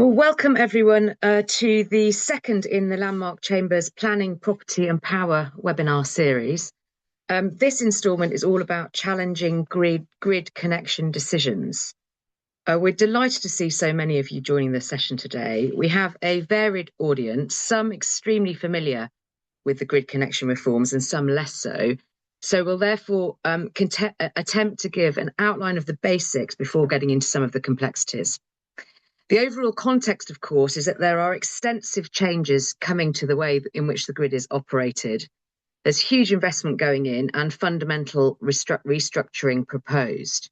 Well, welcome everyone to the second in the Landmark Chambers Planning, Property and Power webinar series. This instalment is all about challenging grid connection decisions. We're delighted to see so many of you joining the session today. We have a varied audience, some extremely familiar with the grid connection reforms and some less so. So we'll therefore attempt to give an outline of the basics before getting into some of the complexities. The overall context, of course, is that there are extensive changes coming to the way in which the grid is operated. There's huge investment going in and fundamental restructuring proposed.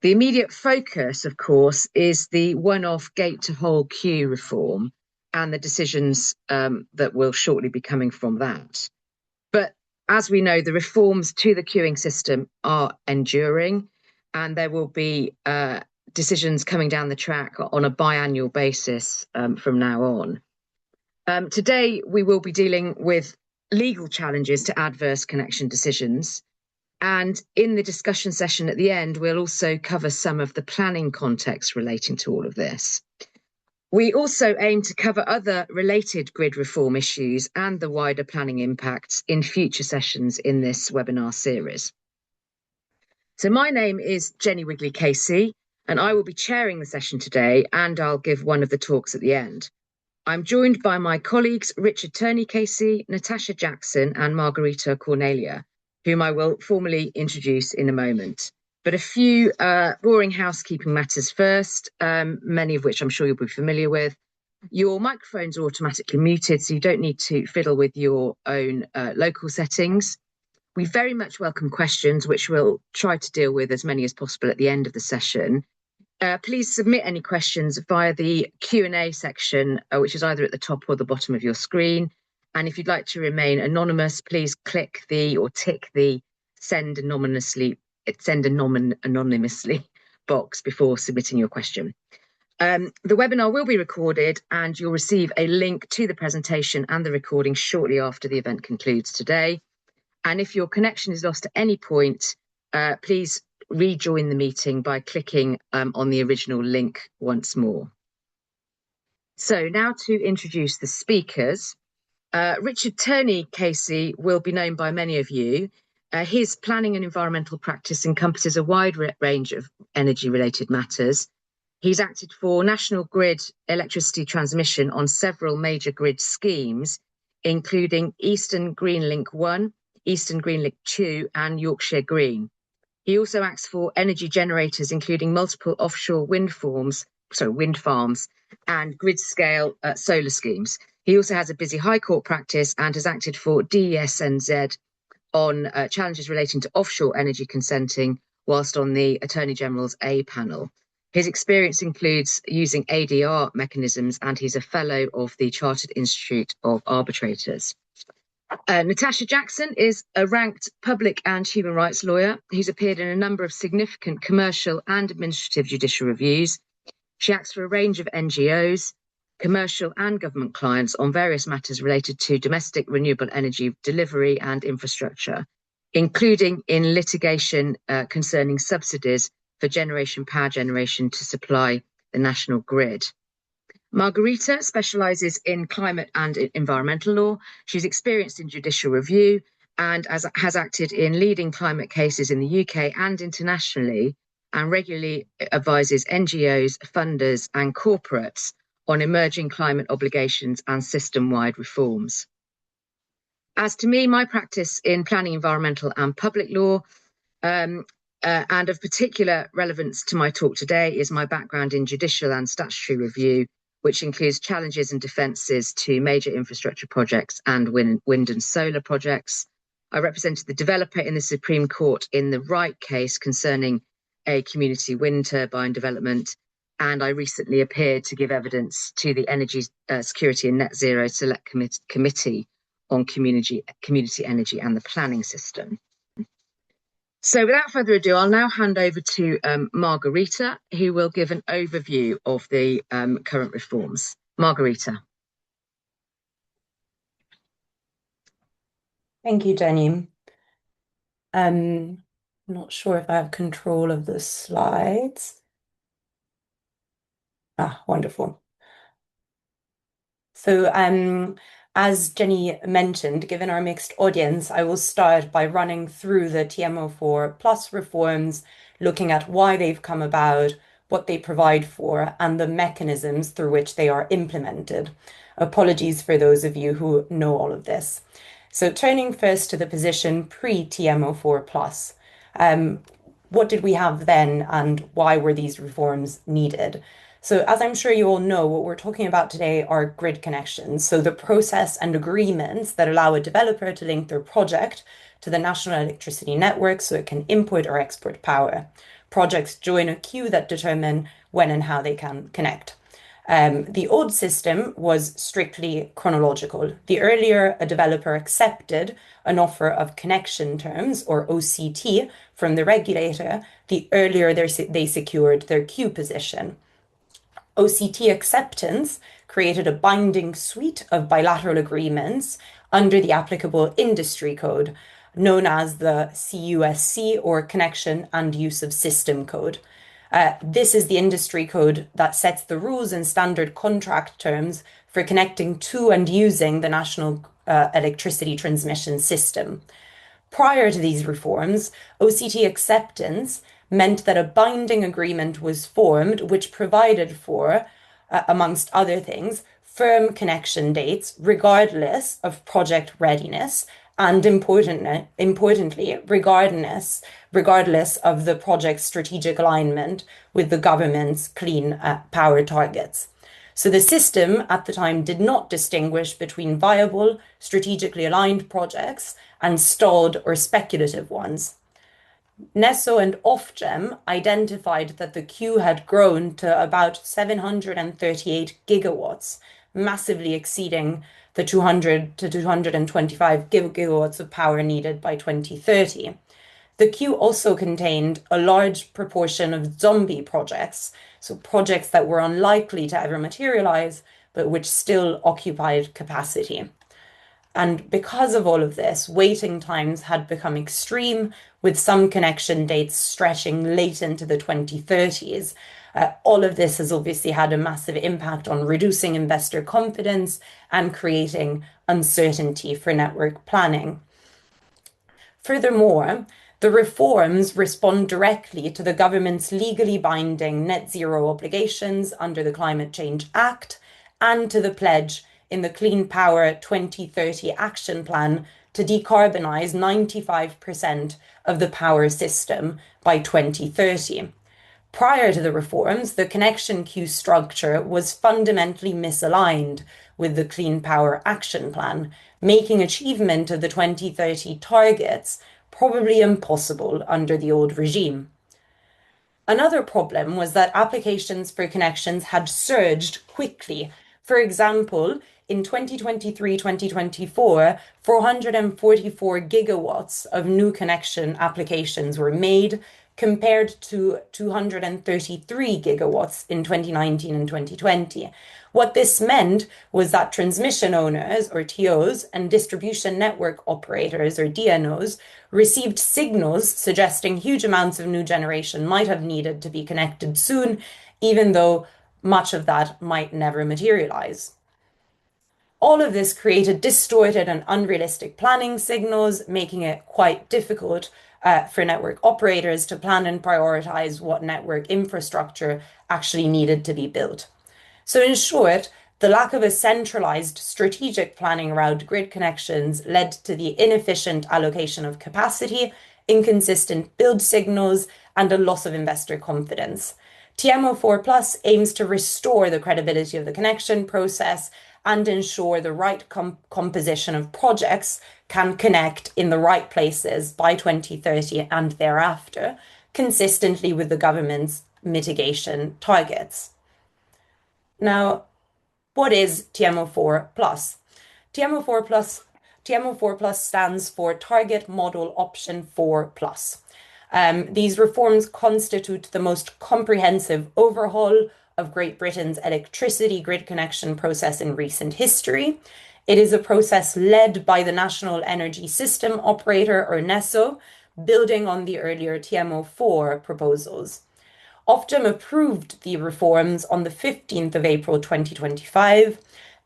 The immediate focus, of course, is the one-off gate-to-hole queue reform and the decisions that will shortly be coming from that. But as we know, the reforms to the queuing system are enduring, and there will be decisions coming down the track on a biannual basis from now on. Today, we will be dealing with legal challenges to adverse connection decisions. And in the discussion session at the end, we'll also cover some of the planning context relating to all of this. We also aim to cover other related grid reform issues and the wider planning impacts in future sessions in this webinar series. So my name is Jenny Wigley-Casey, and I will be chairing the session today, and I'll give one of the talks at the end. I'm joined by my colleagues Richard Turney-Casey, Natasha Jackson and Margarita Cornelia, whom I will formally introduce in a moment. But a few boring housekeeping matters first, many of which I'm sure you'll be familiar with. Your microphones are automatically muted, so you don't need to fiddle with your own local settings. We very much welcome questions, which we'll try to deal with as many as possible at the end of the session. Please submit any questions via the Q&A section, which is either at the top or the bottom of your screen. And if you'd like to remain anonymous, please click or tick the send anonymously box before submitting your question. The webinar will be recorded, and you'll receive a link to the presentation and the recording shortly after the event concludes today. And if your connection is lost at any point, please rejoin the meeting by clicking on the original link once more. So now to introduce the speakers. Richard Turney-Casey will be known by many of you. His planning and environmental practice encompasses a wide range of energy-related matters. He's acted for National Grid electricity transmission on several major grid schemes, including Eastern Green Link 1, Eastern Green Link 2 and Yorkshire Green. He also acts for energy generators, including multiple offshore wind farms and grid-scale solar schemes. He also has a busy High Court practice and has acted for DESNZ on challenges relating to offshore energy consenting, whilst on the Attorney General's A panel. His experience includes using ADR mechanisms, and he's a fellow of the Chartered Institute of Arbitrators. Natasha Jackson is a ranked public and human rights lawyer who's appeared in a number of significant commercial and administrative judicial reviews. She acts for a range of NGOs, commercial and government clients on various matters related to domestic renewable energy delivery and infrastructure, including in litigation concerning subsidies for power generation to supply the national grid. Margarita specialises in climate and environmental law. She's experienced in judicial review and has acted in leading climate cases in the UK and internationally, and regularly advises NGOs, funders and corporates on emerging climate obligations and system-wide reforms. As to me, my practice in planning, environmental and public law, and of particular relevance to my talk today, is my background in judicial and statutory review, which includes challenges and defences to major infrastructure projects and wind and solar projects. I represented the developer in the Supreme Court in the Wright case concerning a community wind turbine development, and I recently appeared to give evidence to the Energy Security and Net Zero Select Committee on community energy and the planning system. So without further ado, I'll now hand over to Margarita, who will give an overview of the current reforms. Margarita. Thank you, Jenny. I'm not sure if I have control of the slides. Wonderful. So, as Jenny mentioned, given our mixed audience, I will start by running through the TM04 Plus reforms, looking at why they've come about, what they provide for, and the mechanisms through which they are implemented. Apologies for those of you who know all of this. So, turning first to the position pre-TM04 Plus. What did we have then, and why were these reforms needed? So, as I'm sure you all know, what we're talking about today are grid connections. So, the process and agreements that allow a developer to link their project to the national electricity network so it can import or export power. Projects join a queue that determine when and how they can connect. The old system was strictly chronological. The earlier a developer accepted an offer of connection terms, or OCT, from the regulator, the earlier they secured their queue position. OCT acceptance created a binding suite of bilateral agreements under the applicable industry code, known as the CUSC, or Connection and Use of System Code. This is the industry code that sets the rules and standard contract terms for connecting to and using the national electricity transmission system. Prior to these reforms, OCT acceptance meant that a binding agreement was formed which provided for, amongst other things, firm connection dates regardless of project readiness and importantly, regardless of the project's strategic alignment with the government's clean power targets. So the system at the time did not distinguish between viable, strategically aligned projects and stalled or speculative ones. NESO and Ofgem identified that the queue had grown to about 738 gigawatts, massively exceeding the 200 to 225 gigawatts of power needed by 2030. The queue also contained a large proportion of zombie projects, so projects that were unlikely to ever materialize, but which still occupied capacity. And because of all of this, waiting times had become extreme, with some connection dates stretching late into the 2030s. All of this has obviously had a massive impact on reducing investor confidence and creating uncertainty for network planning. Furthermore, the reforms respond directly to the government's legally binding net zero obligations under the Climate Change Act and to the pledge in the Clean Power 2030 Action Plan to decarbonise 95% of the power system by 2030. Prior to the reforms, the connection queue structure was fundamentally misaligned with the Clean Power Action Plan, making achievement of the 2030 targets probably impossible under the old regime. Another problem was that applications for connections had surged quickly. For example, in 2023-2024, 444 gigawatts of new connection applications were made, compared to 233 gigawatts in 2019 and 2020. What this meant was that transmission owners, or TOs, and distribution network operators, or DNOs, received signals suggesting huge amounts of new generation might have needed to be connected soon, even though much of that might never materialize. All of this created distorted and unrealistic planning signals, making it quite difficult for network operators to plan and prioritize what network infrastructure actually needed to be built. So in short, the lack of a centralized strategic planning around grid connections led to the inefficient allocation of capacity, inconsistent build signals, and a loss of investor confidence. TM04 Plus aims to restore the credibility of the connection process and ensure the right composition of projects can connect in the right places by 2030 and thereafter, consistently with the government's mitigation targets. Now, what is TM04 Plus? TM04 Plus stands for Target Model Option 4 Plus. These reforms constitute the most comprehensive overhaul of Great Britain's electricity grid connection process in recent history. It is a process led by the National Energy System Operator, or NESO, building on the earlier TM04 proposals. Ofgem approved the reforms on the 15th of April 2025.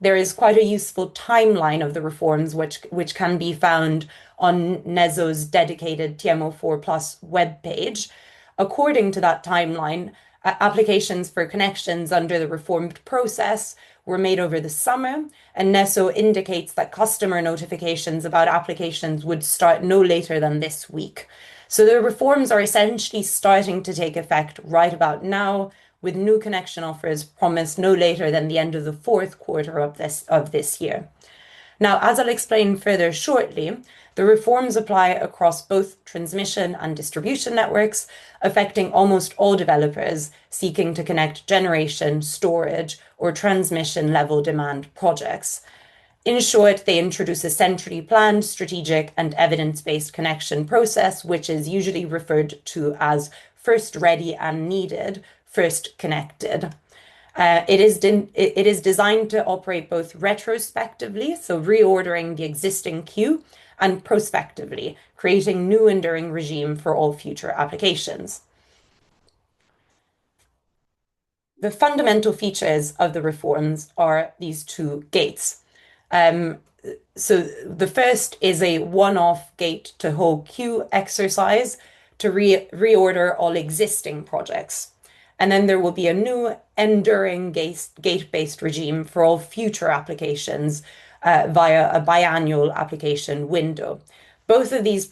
there is quite a useful timeline of the reforms, which can be found on NESO's dedicated TMO4 Plus webpage. According to that timeline, applications for connections under the reformed process were made over the summer, and NESO indicates that customer notifications about applications would start no later than this week. So the reforms are essentially starting to take effect right about now, with new connection offers promised no later than the end of the fourth quarter of this year. Now, as I'll explain further shortly, the reforms apply across both transmission and distribution networks, affecting almost all developers seeking to connect generation, storage, or transmission level demand projects. In short, they introduce a centrally planned, strategic, and evidence-based connection process, which is usually referred to as first ready and needed, first connected. It is designed to operate both retrospectively, so reordering the existing queue, and prospectively, creating new enduring regime for all future applications. The fundamental features of the reforms are these two gates. So the first is a one-off gate to whole queue exercise to reorder all existing projects. And then there will be a new enduring gate-based regime for all future applications via a biannual application window. Both of these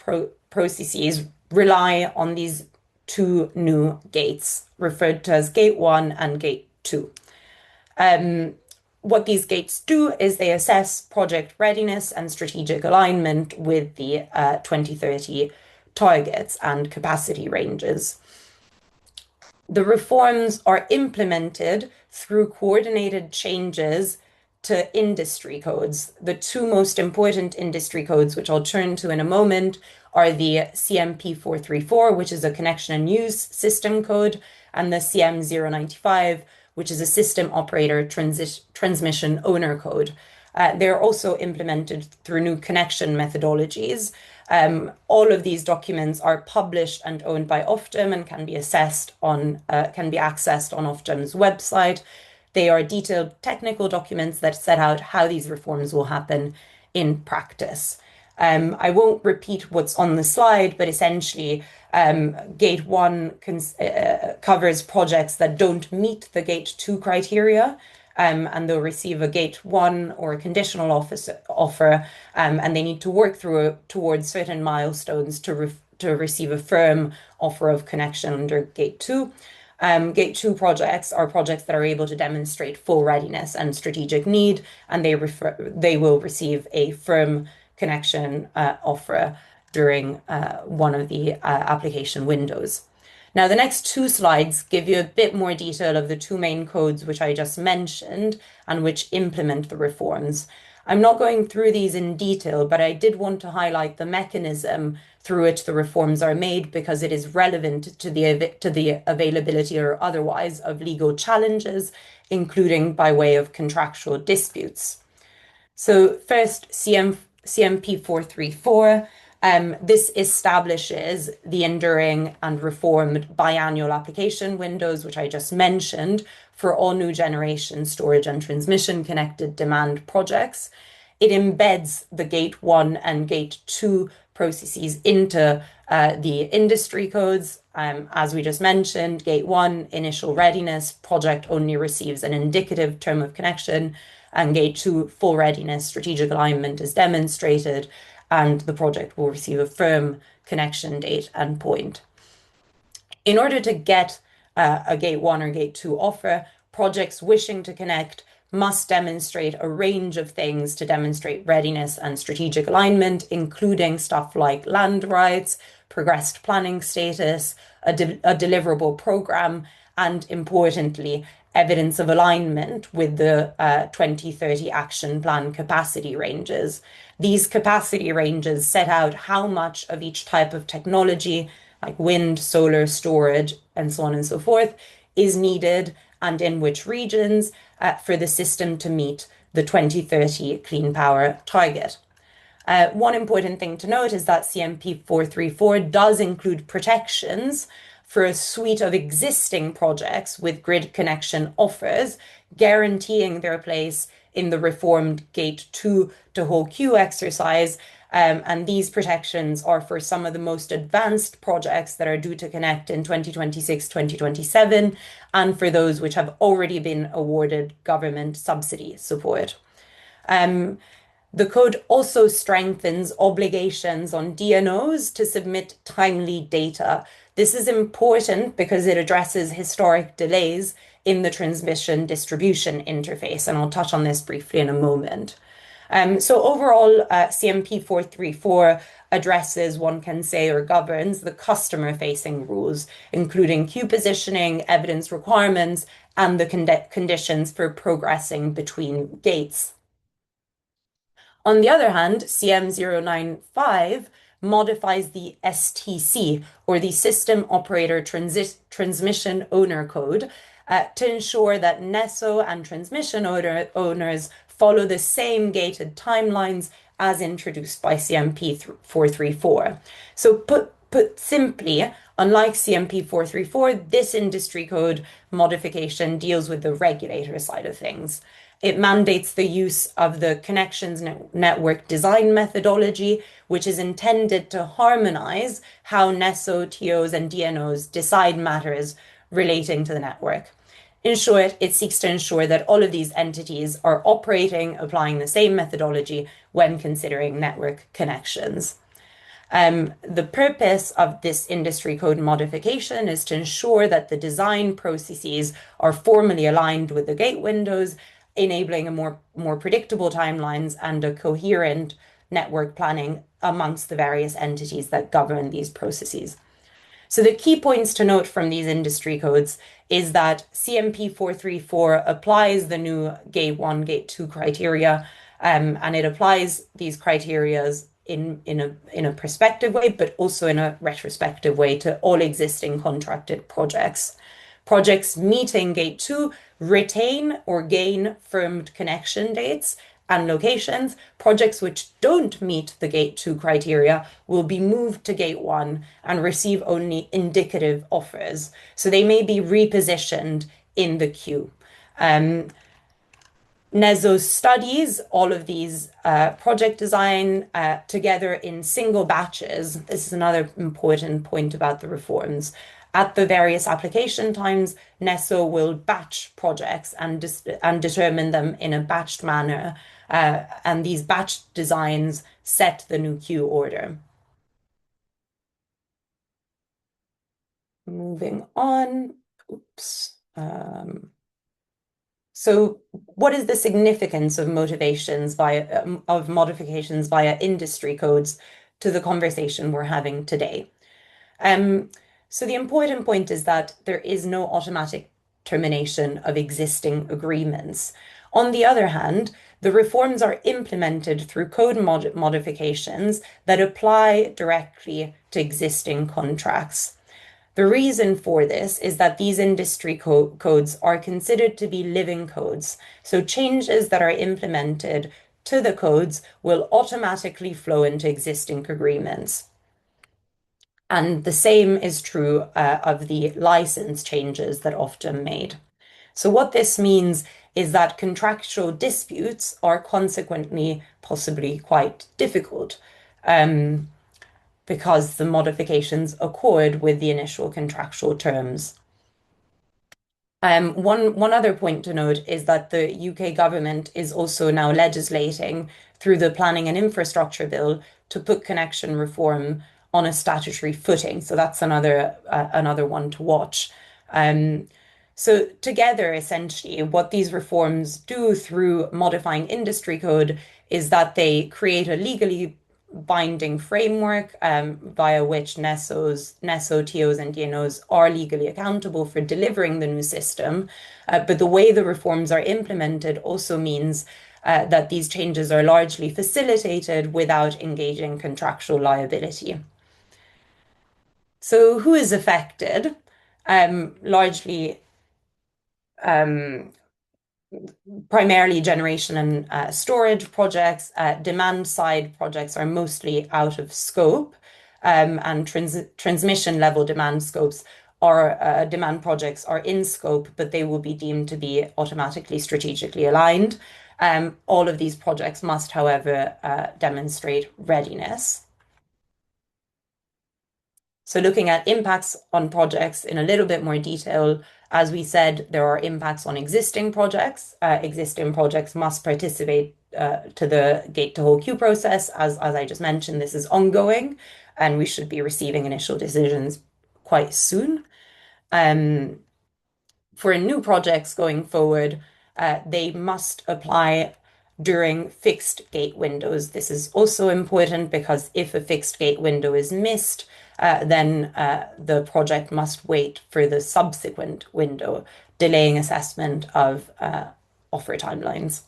processes rely on these two new gates, referred to as Gate 1 and Gate 2. What these gates do is they assess project readiness and strategic alignment with the 2030 targets and capacity ranges. The reforms are implemented through coordinated changes to industry codes. The two most important industry codes, which I'll turn to in a moment, are the CMP 434, which is a connection and use system code, and the CM 095, which is a system operator transmission owner code. They're also implemented through new connection methodologies. All of these documents are published and owned by Ofgem and can be accessed on Ofgem's website. They are detailed technical documents that set out how these reforms will happen in practice. I won't repeat what's on the slide, but essentially, Gate 1 covers projects that don't meet the Gate 2 criteria, and they'll receive a Gate 1 or a conditional offer, and they need to work towards certain milestones to receive a firm offer of connection under Gate 2. Gate 2 projects are projects that are able to demonstrate full readiness and strategic need, and they will receive a firm connection offer during one of the application windows. Now, the next two slides give you a bit more detail of the two main codes which I just mentioned and which implement the reforms. I'm not going through these in detail, but I did want to highlight the mechanism through which the reforms are made because it is relevant to the availability or otherwise of legal challenges, including by way of contractual disputes. So first, CMP 434. This establishes the enduring and reformed biannual application windows, which I just mentioned, for all new generation storage and transmission connected demand projects. It embeds the Gate 1 and Gate 2 processes into the industry codes. As we just mentioned, Gate 1, initial readiness, project only receives an indicative term of connection, and Gate 2, full readiness, strategic alignment is demonstrated, and the project will receive a firm connection date and point. In order to get a Gate 1 or Gate 2 offer, projects wishing to connect must demonstrate a range of things to demonstrate readiness and strategic alignment, including stuff like land rights, progressed planning status, a deliverable program, and importantly, evidence of alignment with the 2030 Action Plan capacity ranges. These capacity ranges set out how much of each type of technology, like wind, solar, storage, and so on and so forth, is needed and in which regions for the system to meet the 2030 clean power target. One important thing to note is that CMP 434 does include protections for a suite of existing projects with grid connection offers, guaranteeing their place in the reformed Gate 2 to whole queue exercise. And these protections are for some of the most advanced projects that are due to connect in 2026, 2027, and for those which have already been awarded government subsidy support. The code also strengthens obligations on DNOs to submit timely data. This is important because it addresses historic delays in the transmission distribution interface, and I'll touch on this briefly in a moment. So overall, CMP 434 addresses, one can say, or governs the customer-facing rules, including queue positioning, evidence requirements, and the conditions for progressing between gates. On the other hand, CM095 modifies the STC, or the System Operator Transmission Owner Code, to ensure that NESO and transmission owners follow the same gated timelines as introduced by CMP 434. So put simply, unlike CMP 434, this industry code modification deals with the regulator side of things. It mandates the use of the connections network design methodology, which is intended to harmonize how NESO, TOs, and DNOs decide matters relating to the network. In short, it seeks to ensure that all of these entities are applying the same methodology when considering network connections. The purpose of this industry code modification is to ensure that the design processes are formally aligned with the gate windows, enabling a more predictable timelines and a coherent network planning amongst the various entities that govern these processes. So the key points to note from these industry codes is that CMP 434 applies the new Gate 1, Gate 2 criteria, and it applies these criterias in a prospective way, but also in a retrospective way to all existing contracted projects. Projects meeting Gate 2 retain or gain firmed connection dates and locations. Projects which don't meet the Gate 2 criteria will be moved to Gate 1 and receive only indicative offers. So they may be repositioned in the queue. NESO studies all of these project design together in single batches. This is another important point about the reforms. At the various application times, NESO will batch projects and determine them in a batched manner. And these batch designs set the new queue order. Moving on. Oops. So what is the significance of modifications via industry codes to the conversation we're having today? So the important point is that there is no automatic termination of existing agreements. On the other hand, the reforms are implemented through code modifications that apply directly to existing contracts. The reason for this is that these industry codes are considered to be living codes. So changes that are implemented to the codes will automatically flow into existing agreements. And the same is true of the license changes that often made. So what this means is that contractual disputes are consequently possibly quite difficult because the modifications accord with the initial contractual terms. One other point to note is that the UK government is also now legislating through the Planning and Infrastructure Bill to put connection reform on a statutory footing. So that's another one to watch. So together, essentially, what these reforms do through modifying industry code is that they create a legally binding framework via which NESO, TOs, and DNOs are legally accountable for delivering the new system. But the way the reforms are implemented also means that these changes are largely facilitated without engaging contractual liability. So who is affected? Largely, primarily generation and storage projects. Demand side projects are mostly out of scope, and transmission level demand scopes our demand projects are in scope, but they will be deemed to be automatically strategically aligned. All of these projects must, however, demonstrate readiness. So looking at impacts on projects in a little bit more detail, as we said, there are impacts on existing projects. Existing projects must participate to the gate to whole queue process. As I just mentioned, this is ongoing, and we should be receiving initial decisions quite soon. For new projects going forward, they must apply during fixed gate windows. This is also important because if a fixed gate window is missed, then the project must wait for the subsequent window, delaying assessment of offer timelines.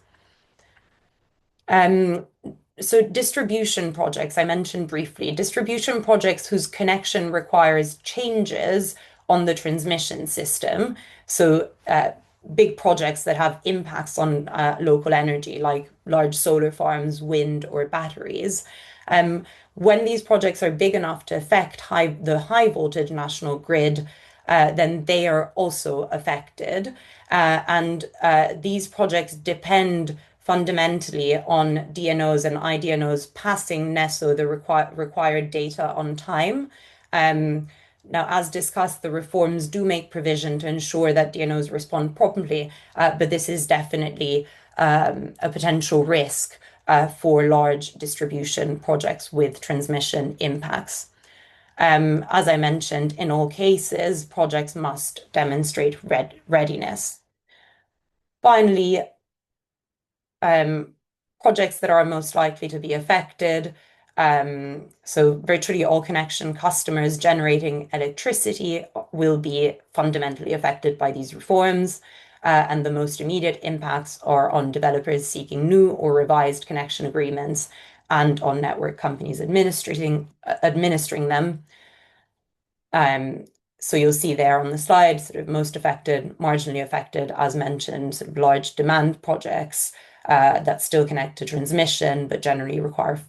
So distribution projects, I mentioned briefly, distribution projects whose connection requires changes on the transmission system. So big projects that have impacts on local energy, like large solar farms, wind, or batteries. When these projects are big enough to affect the high voltage national grid, then they are also affected. And these projects depend fundamentally on DNOs and IDNOs passing NESO, the required data on time. Now, as discussed, the reforms do make provision to ensure that DNOs respond promptly, but this is definitely a potential risk for large distribution projects with transmission impacts. As I mentioned, in all cases, projects must demonstrate readiness. Finally, projects that are most likely to be affected. So virtually all connection customers generating electricity will be fundamentally affected by these reforms. And the most immediate impacts are on developers seeking new or revised connection agreements and on network companies administering them. So you'll see there on the slide, sort of most affected, marginally affected, as mentioned, sort of large demand projects that still connect to transmission, but generally require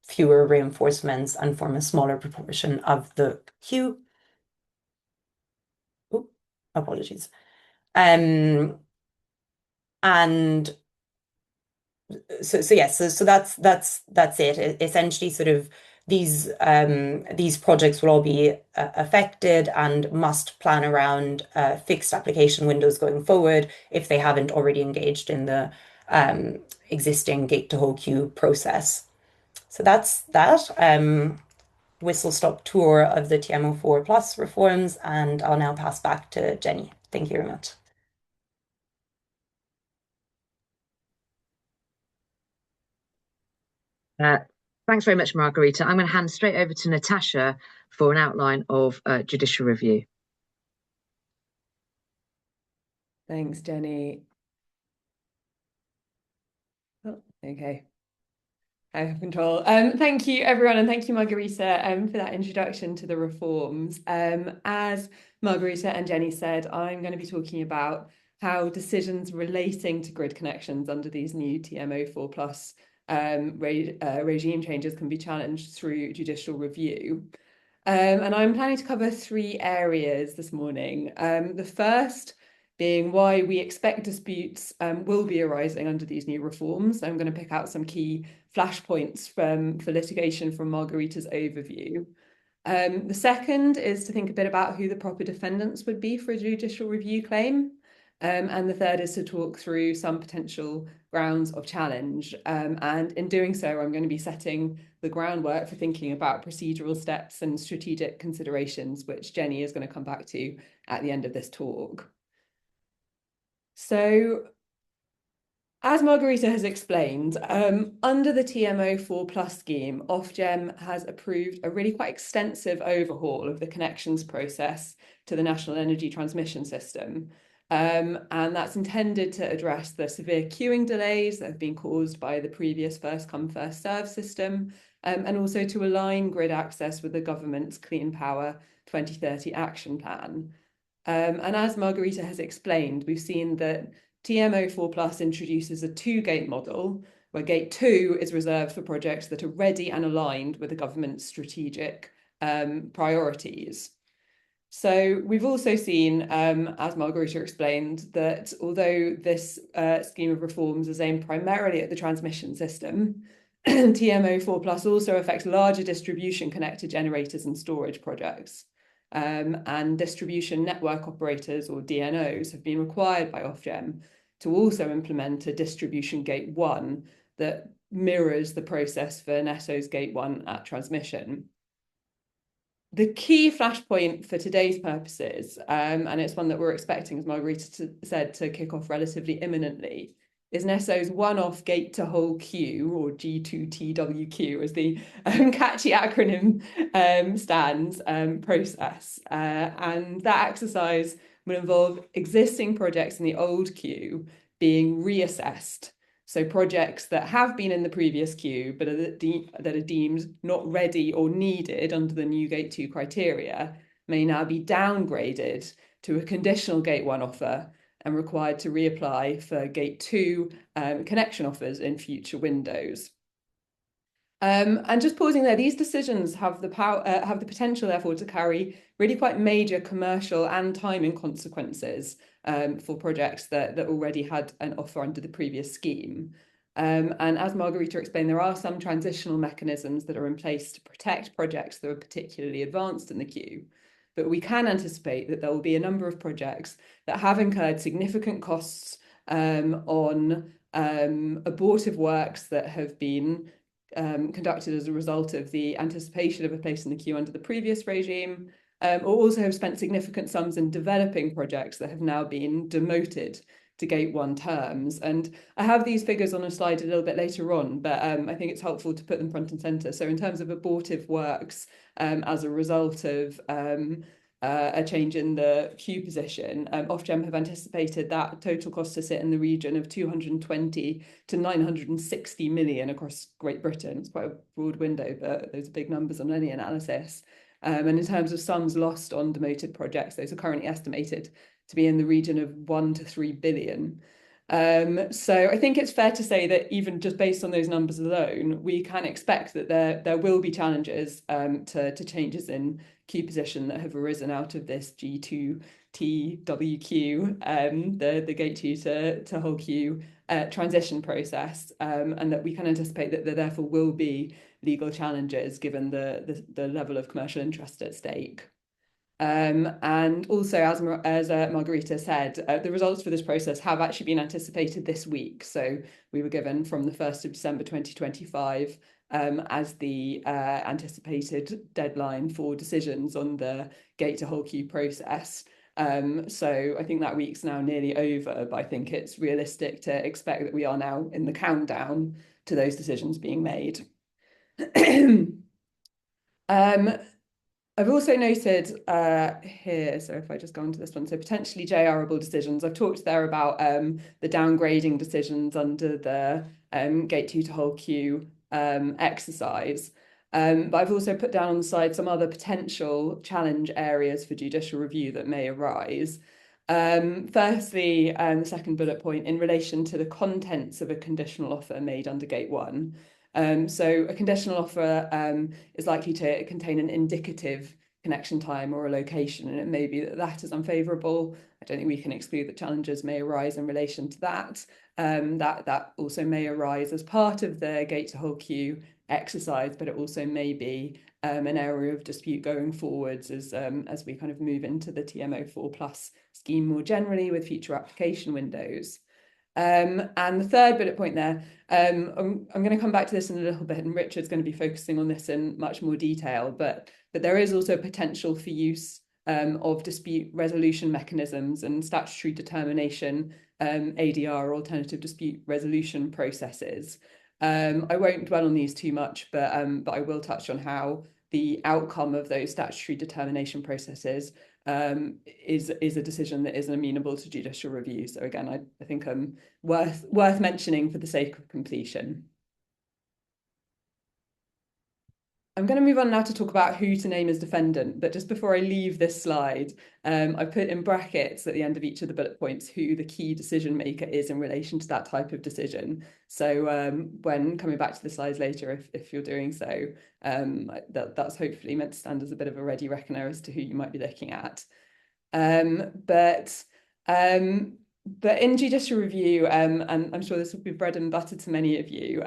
fewer reinforcements and form a smaller proportion of the queue. Oh, apologies. And so that's it. Essentially, sort of these projects will all be affected and must plan around fixed application windows going forward if they haven't already engaged in the existing gate to whole queue process. So that's that. Whistle-stop tour of the TM04 Plus reforms, and I'll now pass back to Jenny. Thank you very much. Thanks very much, Margherita. I'm going to hand straight over to Natasha for an outline of judicial review. Thanks, Jenny. Oh, okay. I have control. Thank you, everyone, and thank you, Margherita, for that introduction to the reforms. As Margherita and Jenny said, I'm going to be talking about how decisions relating to grid connections under these new TM04 Plus regime changes can be challenged through judicial review. And I'm planning to cover 3 areas this morning. The first being why we expect disputes will be arising under these new reforms. I'm going to pick out some key flashpoints for litigation from Margherita's overview. The second is to think a bit about who the proper defendants would be for a judicial review claim. And the third is to talk through some potential grounds of challenge. And in doing so, I'm going to be setting the groundwork for thinking about procedural steps and strategic considerations, which Jenny is going to come back to at the end of this talk. So, as Margherita has explained, under the TM04 Plus scheme, Ofgem has approved a really quite extensive overhaul of the connections process to the National Energy Transmission System. And that's intended to address the severe queuing delays that have been caused by the previous first come, first serve system, and also to align grid access with the government's Clean Power 2030 action plan. And as Margherita has explained, we've seen that TM04 Plus introduces a 2-gate model, where gate 2 is reserved for projects that are ready and aligned with the government's strategic priorities. So we've also seen, as Margherita explained, that although this scheme of reforms is aimed primarily at the transmission system, TM04+ also affects larger distribution connected generators and storage projects. And distribution network operators, or DNOs, have been required by Ofgem to also implement a distribution gate 1 that mirrors the process for NESO's gate 1 at transmission. The key flashpoint for today's purposes, and it's one that we're expecting, as Margherita said, to kick off relatively imminently, is NESO's one-off gate to whole queue, or G2TWQ, as the catchy acronym stands, process. And that exercise will involve existing projects in the old queue being reassessed. So projects that have been in the previous queue, but that are deemed not ready or needed under the new Gate 2 criteria, may now be downgraded to a conditional Gate 1 offer and required to reapply for Gate 2 connection offers in future windows. And just pausing there, these decisions have the potential, therefore, to carry really quite major commercial and timing consequences for projects that already had an offer under the previous scheme. And as Margherita explained, there are some transitional mechanisms that are in place to protect projects that are particularly advanced in the queue. But we can anticipate that there will be a number of projects that have incurred significant costs on abortive works that have been conducted as a result of the anticipation of a place in the queue under the previous regime, or also have spent significant sums in developing projects that have now been demoted to Gate 1 terms. And I have these figures on a slide a little bit later on, but I think it's helpful to put them front and centre. So in terms of abortive works, as a result of a change in the queue position, Ofgem have anticipated that total cost to sit in the region of 220 to 960 million across Great Britain. It's quite a broad window, but those are big numbers on any analysis. And in terms of sums lost on demoted projects, those are currently estimated to be in the region of 1 to 3 billion. So I think it's fair to say that even just based on those numbers alone, we can expect that there will be challenges to changes in queue position that have arisen out of this G2TWQ, the Gate 2 to whole queue transition process, and that we can anticipate that there therefore will be legal challenges given the level of commercial interest at stake. And also, as Margherita said, the results for this process have actually been anticipated this week. So we were given from the 1st of December 2025 as the anticipated deadline for decisions on the Gate to whole queue process. So I think that week's now nearly over, but I think it's realistic to expect that we are now in the countdown to those decisions being made. I've also noted here, so if I just go on to this one, so potentially JR-able decisions. I've talked there about the downgrading decisions under the Gate 2 to whole queue exercise. But I've also put down on the side some other potential challenge areas for judicial review that may arise. Firstly, the second bullet point in relation to the contents of a conditional offer made under Gate 1. So a conditional offer is likely to contain an indicative connection time or a location, and it may be that is unfavourable. I don't think we can exclude that challenges may arise in relation to that. That also may arise as part of the Gate to whole queue exercise, but it also may be an area of dispute going forwards as we kind of move into the TM04+ scheme more generally with future application windows. And the third bullet point there, I'm going to come back to this in a little bit, and Richard's going to be focusing on this in much more detail, but there is also potential for use of dispute resolution mechanisms and statutory determination, ADR, alternative dispute resolution processes. I won't dwell on these too much, but I will touch on how the outcome of those statutory determination processes is a decision that is amenable to judicial review. So again, I think worth mentioning for the sake of completion. I'm going to move on now to talk about who to name as defendant, but just before I leave this slide, I put in brackets at the end of each of the bullet points who the key decision maker is in relation to that type of decision. So when coming back to the slides later, if you're doing so, that's hopefully meant to stand as a bit of a ready reckoner as to who you might be looking at. But in judicial review, and I'm sure this will be bread and butter to many of you,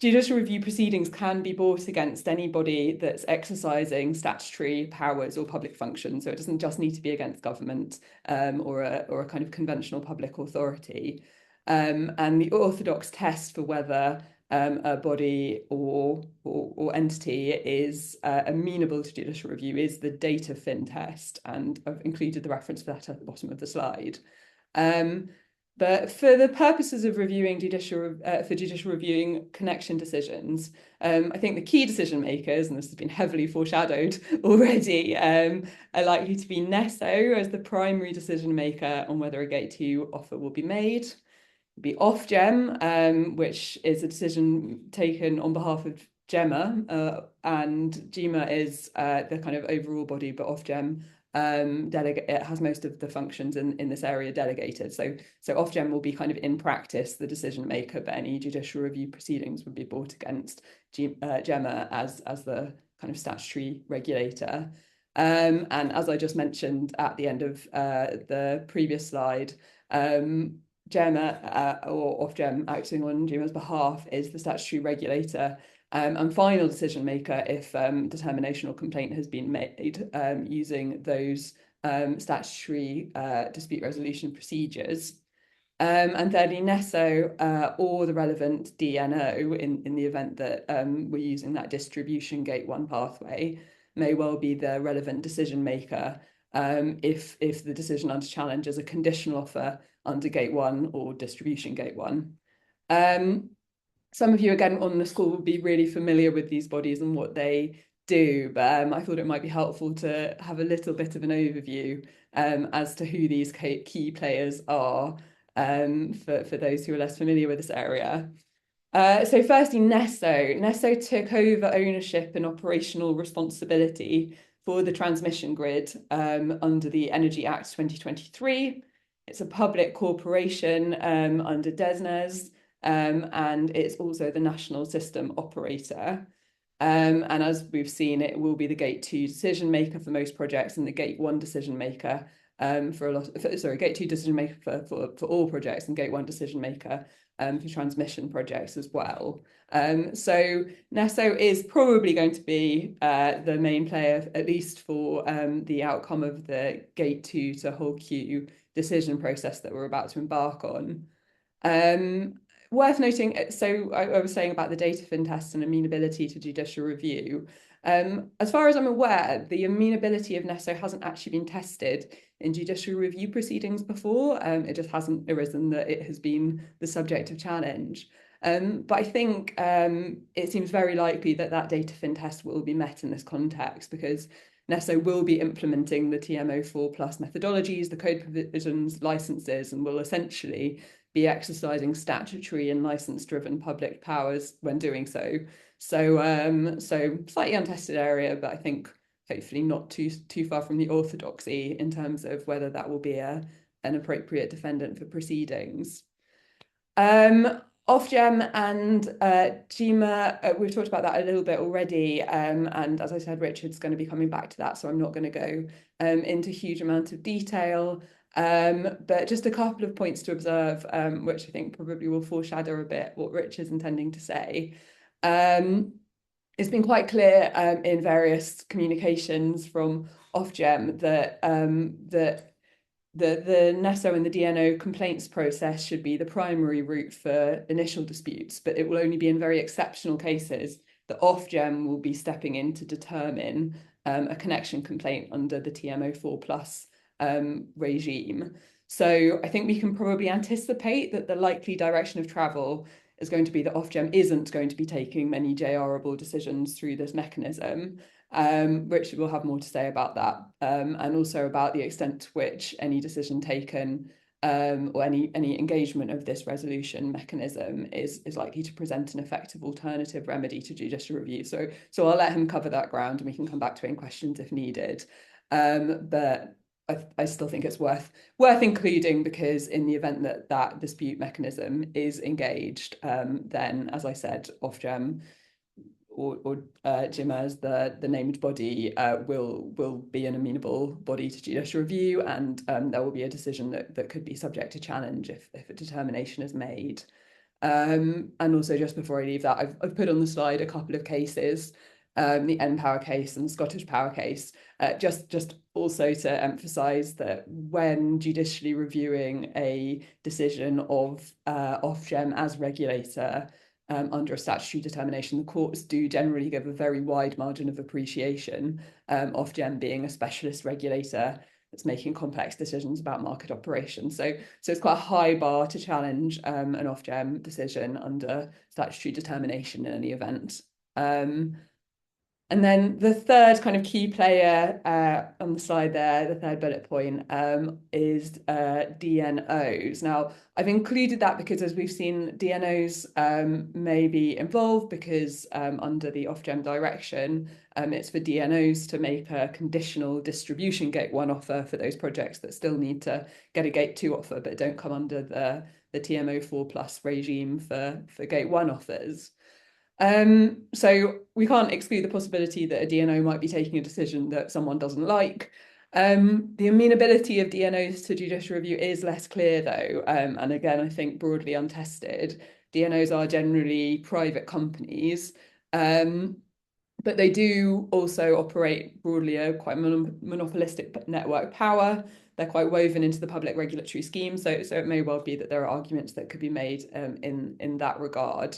judicial review proceedings can be brought against anybody that's exercising statutory powers or public functions. So it doesn't just need to be against government or a kind of conventional public authority. And the orthodox test for whether a body or entity is amenable to judicial review is the data fin test, and I've included the reference for that at the bottom of the slide. But for the purposes of reviewing judicial reviewing connection decisions, I think the key decision makers, and this has been heavily foreshadowed already, are likely to be NESO as the primary decision maker on whether a Gate 2 offer will be made. It'll be Ofgem, which is a decision taken on behalf of GEMA, and GEMA is the kind of overall body, but Ofgem it has most of the functions in this area delegated. So Ofgem will be kind of in practice the decision maker, but any judicial review proceedings would be brought against GEMA as the kind of statutory regulator. And as I just mentioned at the end of the previous slide, GEMA or Ofgem acting on GEMA's behalf is the statutory regulator and final decision maker if determination or complaint has been made using those statutory dispute resolution procedures. And thirdly, NESO or the relevant DNO in the event that we're using that distribution Gate 1 pathway may well be the relevant decision maker if the decision under challenge is a conditional offer under Gate 1 or distribution Gate 1. Some of you, again, on the call will be really familiar with these bodies and what they do, but I thought it might be helpful to have a little bit of an overview as to who these key players are for those who are less familiar with this area. So firstly, NESO. NESO took over ownership and operational responsibility for the transmission grid under the Energy Act 2023. It's a public corporation under DESNZ. And it's also the national system operator. And as we've seen, it will be the Gate 2 decision maker for most projects and the Gate 1 decision maker Gate 2 decision maker for all projects and Gate 1 decision maker for transmission projects as well. So NESO is probably going to be the main player, at least for the outcome of the Gate 2 to whole queue decision process that we're about to embark on. Worth noting, so I was saying about the data fin test and amenability to judicial review. As far as I'm aware, the amenability of NESO hasn't actually been tested in judicial review proceedings before. It just hasn't arisen that it has been the subject of challenge. But I think it seems very likely that that data fin test will be met in this context because NESO will be implementing the TMO4+ methodologies, the code provisions, licenses, and will essentially be exercising statutory and license-driven public powers when doing so. So slightly untested area, but I think hopefully not too far from the orthodoxy in terms of whether that will be an appropriate defendant for proceedings. Ofgem and GEMA, we've talked about that a little bit already, and as I said, Richard's going to be coming back to that, so I'm not going to go into a huge amount of detail. But just a couple of points to observe, which I think probably will foreshadow a bit what Richard's intending to say. It's been quite clear in various communications from Ofgem that the NESO and the DNO complaints process should be the primary route for initial disputes, but it will only be in very exceptional cases that Ofgem will be stepping in to determine a connection complaint under the TMO4+ regime. So I think we can probably anticipate that the likely direction of travel is going to be that Ofgem isn't going to be taking many JR-able decisions through this mechanism. Richard will have more to say about that, and also about the extent to which any decision taken or any engagement of this resolution mechanism is likely to present an effective alternative remedy to judicial review. So I'll let him cover that ground, and we can come back to any questions if needed. But I still think it's worth including, because in the event that that dispute mechanism is engaged, then, as I said, Ofgem or JIMA as the named body will be an amenable body to judicial review, and there will be a decision that could be subject to challenge if a determination is made. And also, just before I leave that, I've put on the slide a couple of cases, the npower case and the Scottish Power case, just also to emphasise that when judicially reviewing a decision of Ofgem as regulator, under a statutory determination, the courts do generally give a very wide margin of appreciation, Ofgem being a specialist regulator that's making complex decisions about market operations. So it's quite a high bar to challenge an Ofgem decision under statutory determination in any event. And then the third kind of key player on the slide there, the third bullet point, is DNOs. Now, I've included that because, as we've seen, DNOs may be involved because under the Ofgem direction, it's for DNOs to make a conditional distribution Gate 1 offer for those projects that still need to get a Gate 2 offer but don't come under the TMO4+ regime for Gate 1 offers. So we can't exclude the possibility that a DNO might be taking a decision that someone doesn't like. The amenability of DNOs to judicial review is less clear, though, and again, I think broadly untested. DNOs are generally private companies, but they do also operate broadly a quite monopolistic network power. They're quite woven into the public regulatory scheme, so it may well be that there are arguments that could be made in that regard.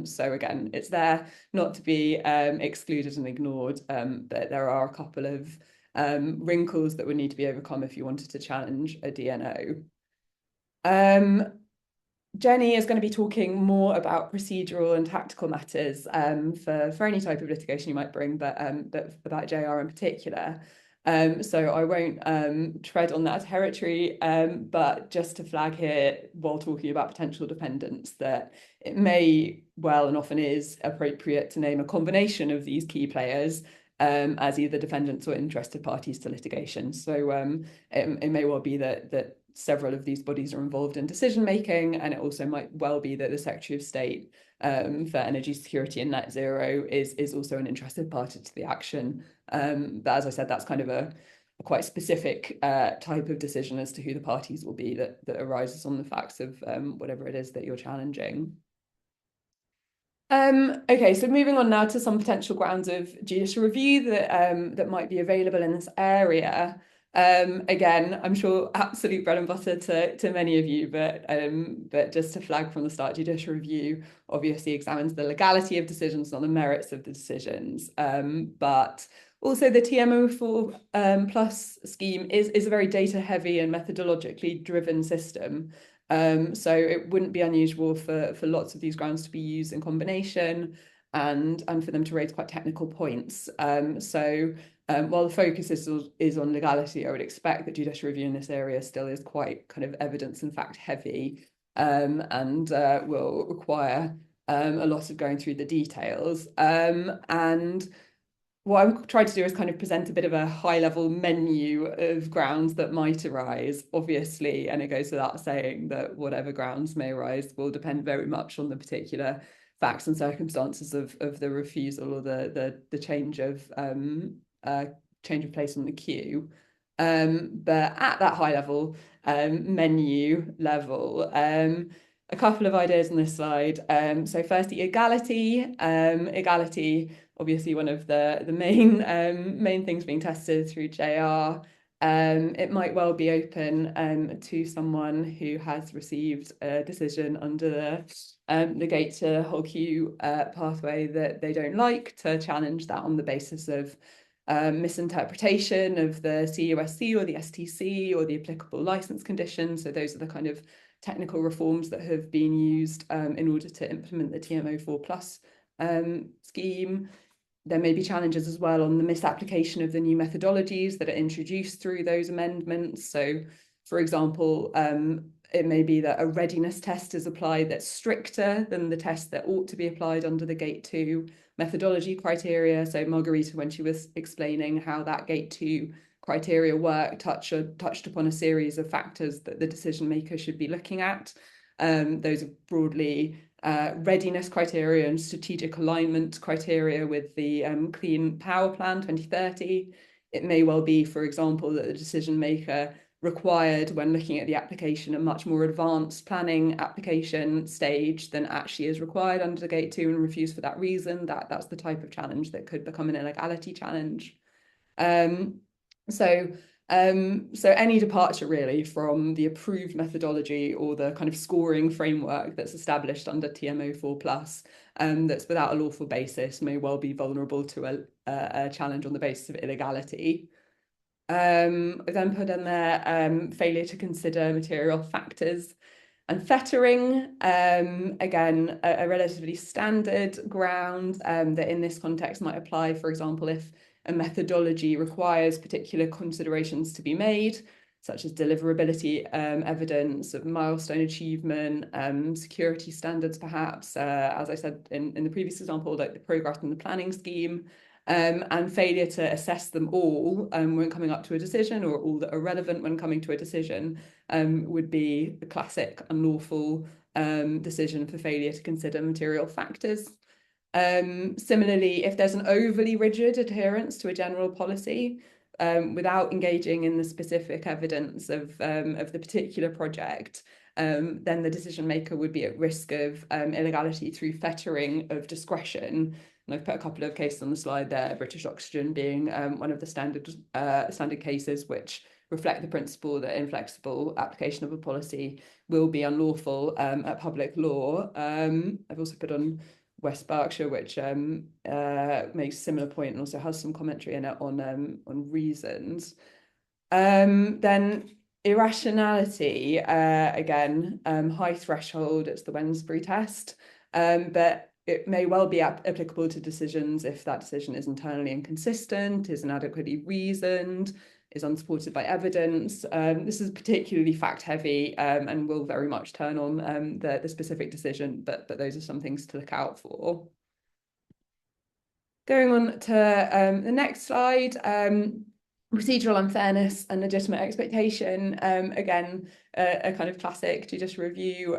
So again, it's there not to be excluded and ignored, but there are a couple of wrinkles that would need to be overcome if you wanted to challenge a DNO. Jenny is going to be talking more about procedural and tactical matters for any type of litigation you might bring, but about JR in particular. So I won't tread on that territory, but just to flag here, while talking about potential defendants, that it may well and often is appropriate to name a combination of these key players as either defendants or interested parties to litigation. So it may well be that several of these bodies are involved in decision making, and it also might well be that the Secretary of State for Energy Security and Net Zero is also an interested party to the action. But as I said, that's kind of a quite specific type of decision as to who the parties will be that arises on the facts of whatever it is that you're challenging. Okay, so moving on now to some potential grounds of judicial review that might be available in this area. Again, I'm sure absolute bread and butter to many of you, but just to flag from the start, judicial review obviously examines the legality of decisions, not the merits of the decisions. But also the TMO4+ scheme is a very data heavy and methodologically driven system. So it wouldn't be unusual for lots of these grounds to be used in combination and for them to raise quite technical points. While the focus is on legality, I would expect that judicial review in this area still is quite kind of evidence and fact heavy, and will require a lot of going through the details. And what I'm trying to do is kind of present a bit of a high-level menu of grounds that might arise, obviously, and it goes without saying that whatever grounds may arise will depend very much on the particular facts and circumstances of the refusal or the change of place on the queue. But at that high level, menu level, a couple of ideas on this slide. So firstly, egality. Egality, obviously one of the main things being tested through JR. It might well be open to someone who has received a decision under the Gate to Whole Queue pathway that they don't like, to challenge that on the basis of misinterpretation of the CUSC or the STC or the applicable license conditions. So those are the kind of technical reforms that have been used in order to implement the TMO4+ scheme. There may be challenges as well on the misapplication of the new methodologies that are introduced through those amendments. So For example, it may be that a readiness test is applied that's stricter than the test that ought to be applied under the Gate 2 methodology criteria. So Margherita, when she was explaining how that Gate 2 criteria work, touched upon a series of factors that the decision maker should be looking at. Those are broadly readiness criteria and strategic alignment criteria with the Clean Power Plan 2030. It may well be, for example, that the decision maker required when looking at the application a much more advanced planning application stage than actually is required under the Gate 2 and refuse for that reason. That's the type of challenge that could become an illegality challenge. So any departure really from the approved methodology or the kind of scoring framework that's established under TM04+, that's without a lawful basis may well be vulnerable to a challenge on the basis of illegality. I've then put in there failure to consider material factors and fettering, again, a relatively standard ground that in this context might apply, for example, if a methodology requires particular considerations to be made, such as deliverability evidence of milestone achievement, security standards, perhaps, as I said in the previous example, like the progress in the planning scheme, and failure to assess them all when coming up to a decision, or all that are relevant when coming to a decision, would be a classic unlawful decision for failure to consider material factors. Similarly, if there's an overly rigid adherence to a general policy without engaging in the specific evidence of the particular project, then the decision maker would be at risk of illegality through fettering of discretion. And I've put a couple of cases on the slide there, British Oxygen being one of the standard cases which reflect the principle that inflexible application of a policy will be unlawful at public law. I've also put on West Berkshire, which makes a similar point and also has some commentary in it on reasons. Then irrationality, again, high threshold, it's the Wensbury test, but it may well be applicable to decisions if that decision is internally inconsistent, is inadequately reasoned, is unsupported by evidence. This is particularly fact heavy and will very much turn on the specific decision, but those are some things to look out for. Going on to the next slide, procedural unfairness and legitimate expectation, again, a kind of classic judicial review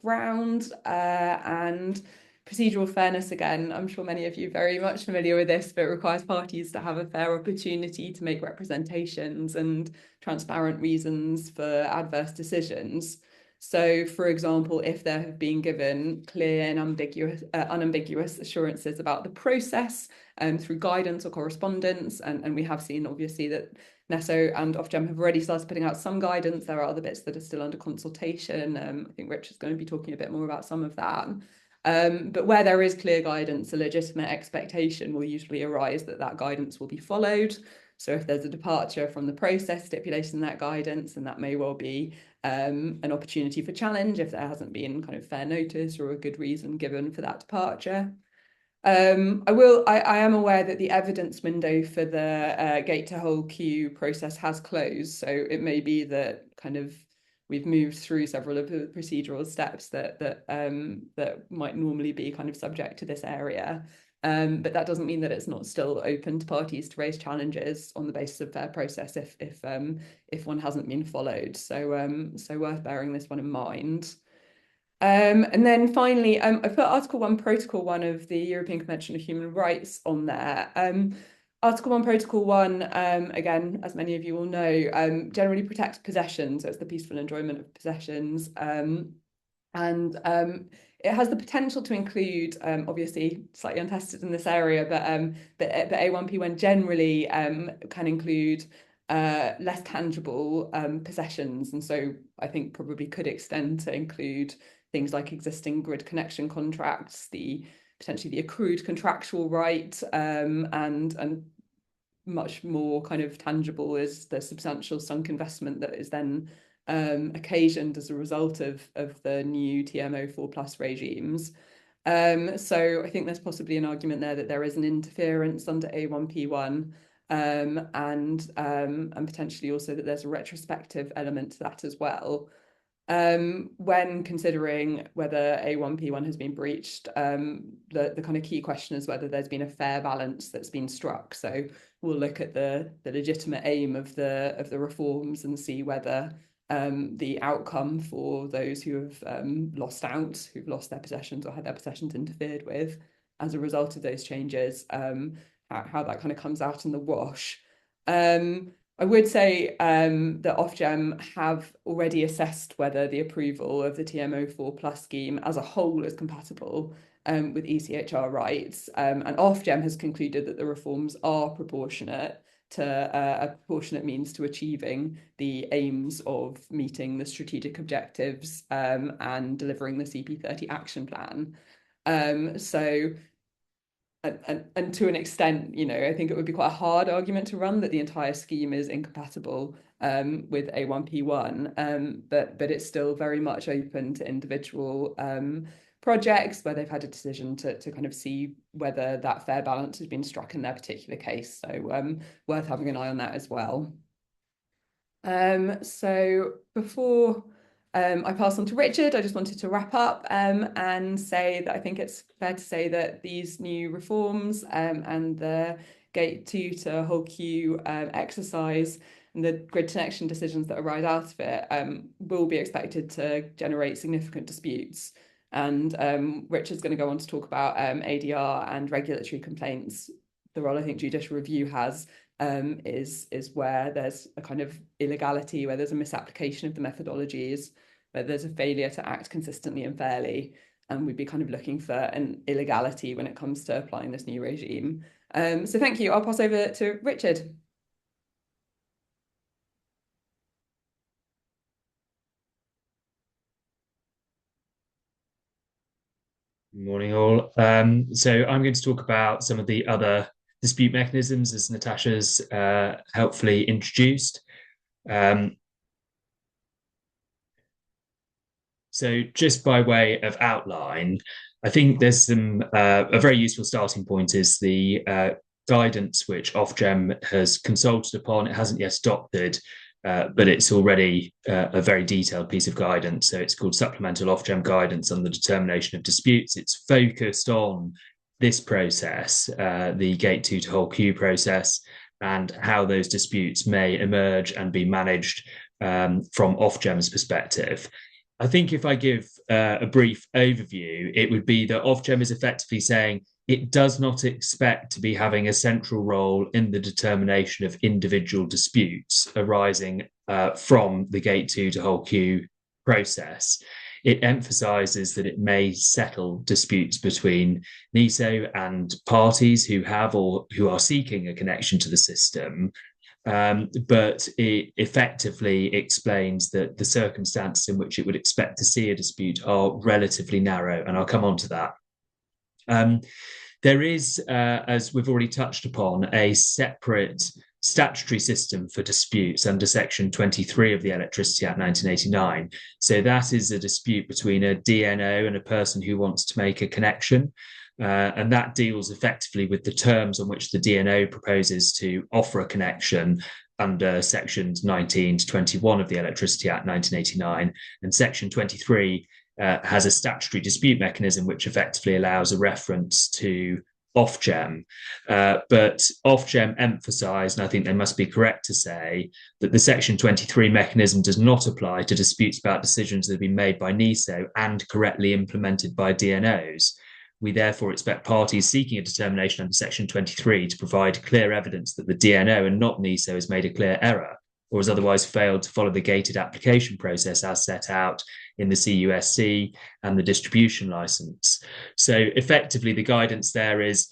ground, and procedural fairness, again, I'm sure many of you are very much familiar with this, but it requires parties to have a fair opportunity to make representations and transparent reasons for adverse decisions. So, for example, if there have been given clear and unambiguous assurances about the process through guidance or correspondence, and we have seen, obviously, that NESO and Ofgem have already started putting out some guidance. There are other bits that are still under consultation. I think Rich is going to be talking a bit more about some of that. But where there is clear guidance, a legitimate expectation will usually arise that that guidance will be followed. So if there's a departure from the process stipulating that guidance, and that may well be an opportunity for challenge if there hasn't been kind of fair notice or a good reason given for that departure. I am aware that the evidence window for the gate to whole queue process has closed. So it may be that kind of we've moved through several of the procedural steps that might normally be kind of subject to this area. But that doesn't mean that it's not still open to parties to raise challenges on the basis of fair process if one hasn't been followed. So worth bearing this one in mind. And then finally, I put Article 1, Protocol 1 of the European Convention of Human Rights on there. Article 1, Protocol 1, again, as many of you will know, generally protects possessions. So it's the peaceful enjoyment of possessions. And it has the potential to include, obviously slightly untested in this area, but A1P1 generally can include less tangible possessions. And so I think probably could extend to include things like existing grid connection contracts, potentially the accrued contractual right, and much more kind of tangible is the substantial sunk investment that is then occasioned as a result of the new TM04+ regimes. So I think there's possibly an argument there that there is an interference under A1P1 and potentially also that there's a retrospective element to that as well. When considering whether A1P1 has been breached, the kind of key question is whether there's been a fair balance that's been struck. So we'll look at the legitimate aim of the reforms and see whether the outcome for those who have lost out, who've lost their possessions or had their possessions interfered with as a result of those changes, how that kind of comes out in the wash. I would say that Ofgem have already assessed whether the approval of the TM04+ scheme as a whole is compatible with ECHR rights. And Ofgem has concluded that the reforms are proportionate to a proportionate means to achieving the aims of meeting the strategic objectives and delivering the CP30 action plan. And to an extent, I think it would be quite a hard argument to run that the entire scheme is incompatible with A1P1, but it's still very much open to individual projects where they've had a decision to kind of see whether that fair balance has been struck in their particular case. So worth having an eye on that as well. So before I pass on to Richard, I just wanted to wrap up and say that I think it's fair to say that these new reforms and the Gate 2 to whole queue exercise and the grid connection decisions that arise out of it will be expected to generate significant disputes. And Richard's going to go on to talk about ADR and regulatory complaints. The role I think judicial review has is where there's a kind of illegality, where there's a misapplication of the methodologies, where there's a failure to act consistently and fairly, and we'd be kind of looking for an illegality when it comes to applying this new regime. So thank you. I'll pass over to Richard. Good morning, all. So I'm going to talk about some of the other dispute mechanisms as Natasha's helpfully introduced. So just by way of outline, I think there's some a very useful starting point is the guidance which Ofgem has consulted upon. It hasn't yet adopted, but it's already a very detailed piece of guidance. So it's called Supplemental Ofgem Guidance on the Determination of Disputes. It's focused on this process, the Gate 2 to whole queue process, and how those disputes may emerge and be managed from Ofgem's perspective. I think if I give a brief overview, it would be that Ofgem is effectively saying it does not expect to be having a central role in the determination of individual disputes arising from the Gate 2 to whole queue process. It emphasises that it may settle disputes between NESO and parties who have or who are seeking a connection to the system, but it effectively explains that the circumstances in which it would expect to see a dispute are relatively narrow, and I'll come on to that. There is, as we've already touched upon, a separate statutory system for disputes under Section 23 of the Electricity Act 1989. So that is a dispute between a DNO and a person who wants to make a connection. And that deals effectively with the terms on which the DNO proposes to offer a connection under sections 19 to 21 of the Electricity Act 1989. And section 23 has a statutory dispute mechanism which effectively allows a reference to Ofgem. But Ofgem emphasised, and I think they must be correct to say, that the section 23 mechanism does not apply to disputes about decisions that have been made by NESO and correctly implemented by DNOs. We therefore expect parties seeking a determination under section 23 to provide clear evidence that the DNO and not NESO has made a clear error or has otherwise failed to follow the gated application process as set out in the CUSC and the distribution licence. So effectively, the guidance there is,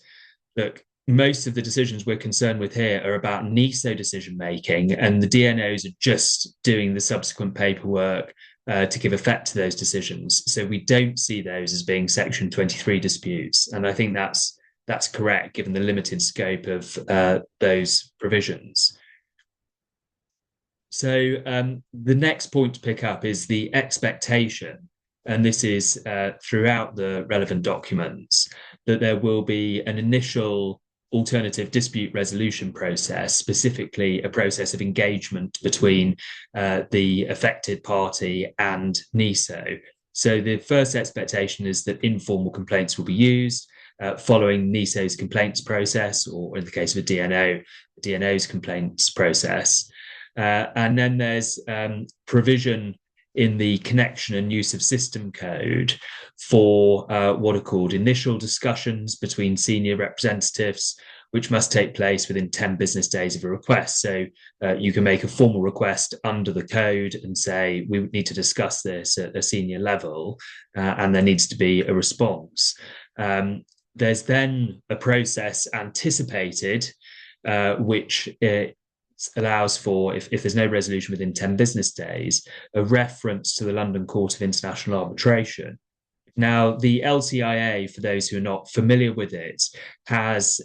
look, most of the decisions we're concerned with here are about NESO decision making, and the DNOs are just doing the subsequent paperwork to give effect to those decisions. So we don't see those as being section 23 disputes. And I think that's correct, given the limited scope of those provisions. So the next point to pick up is the expectation, and this is throughout the relevant documents, that there will be an initial alternative dispute resolution process, specifically a process of engagement between the affected party and NESO. So the first expectation is that informal complaints will be used following NESO's complaints process, or in the case of a DNO, the DNO's complaints process. And then there's provision in the connection and use of system code for what are called initial discussions between senior representatives, which must take place within 10 business days of a request. So you can make a formal request under the code and say, we need to discuss this at a senior level, and there needs to be a response. There's then a process anticipated, which allows for, if there's no resolution within 10 business days, a reference to the London Court of International Arbitration. Now, the LCIA, for those who are not familiar with it, is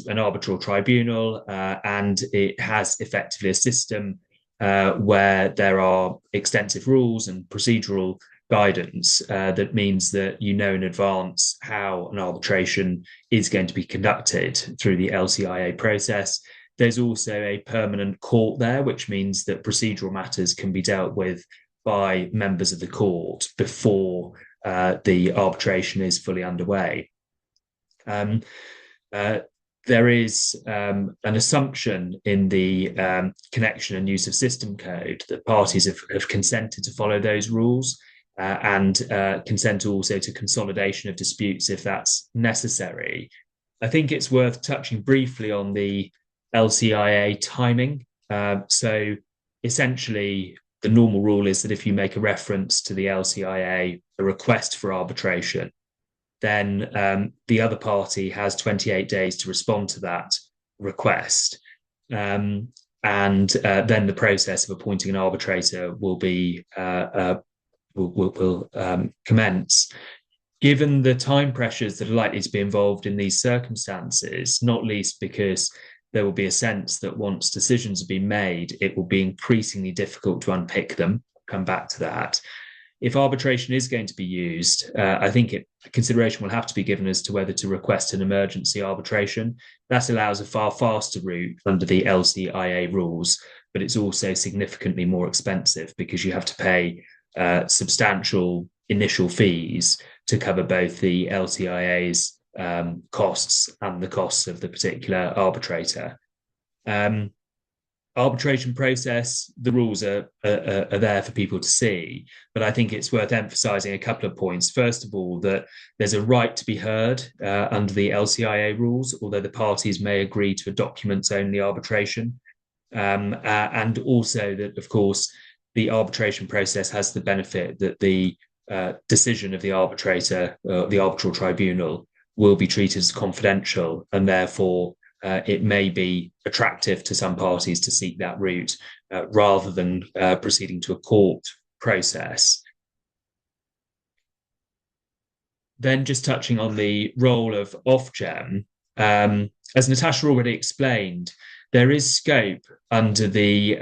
an arbitral tribunal, and it has effectively a system where there are extensive rules and procedural guidance that means that you know in advance how an arbitration is going to be conducted through the LCIA process. There's also a permanent court there, which means that procedural matters can be dealt with by members of the court before the arbitration is fully underway. There is an assumption in the connection and use of system code that parties have consented to follow those rules and consent also to consolidation of disputes if that's necessary. I think it's worth touching briefly on the LCIA timing. So essentially, the normal rule is that if you make a reference to the LCIA, a request for arbitration, then the other party has 28 days to respond to that request. And then the process of appointing an arbitrator will be commence. Given the time pressures that are likely to be involved in these circumstances, not least because there will be a sense that once decisions have been made, it will be increasingly difficult to unpick them. I'll come back to that. If arbitration is going to be used, I think consideration will have to be given as to whether to request an emergency arbitration. That allows a far faster route under the LCIA rules, but it's also significantly more expensive because you have to pay substantial initial fees to cover both the LCIA's costs and the costs of the particular arbitrator. Arbitration process, the rules are there for people to see, but I think it's worth emphasising a couple of points. First of all, that there's a right to be heard under the LCIA rules, although the parties may agree to a documents-only arbitration. And also that, of course, the arbitration process has the benefit that the decision of the arbitrator, the arbitral tribunal, will be treated as confidential, and therefore it may be attractive to some parties to seek that route rather than proceeding to a court process. Then just touching on the role of Ofgem, as Natasha already explained, there is scope under the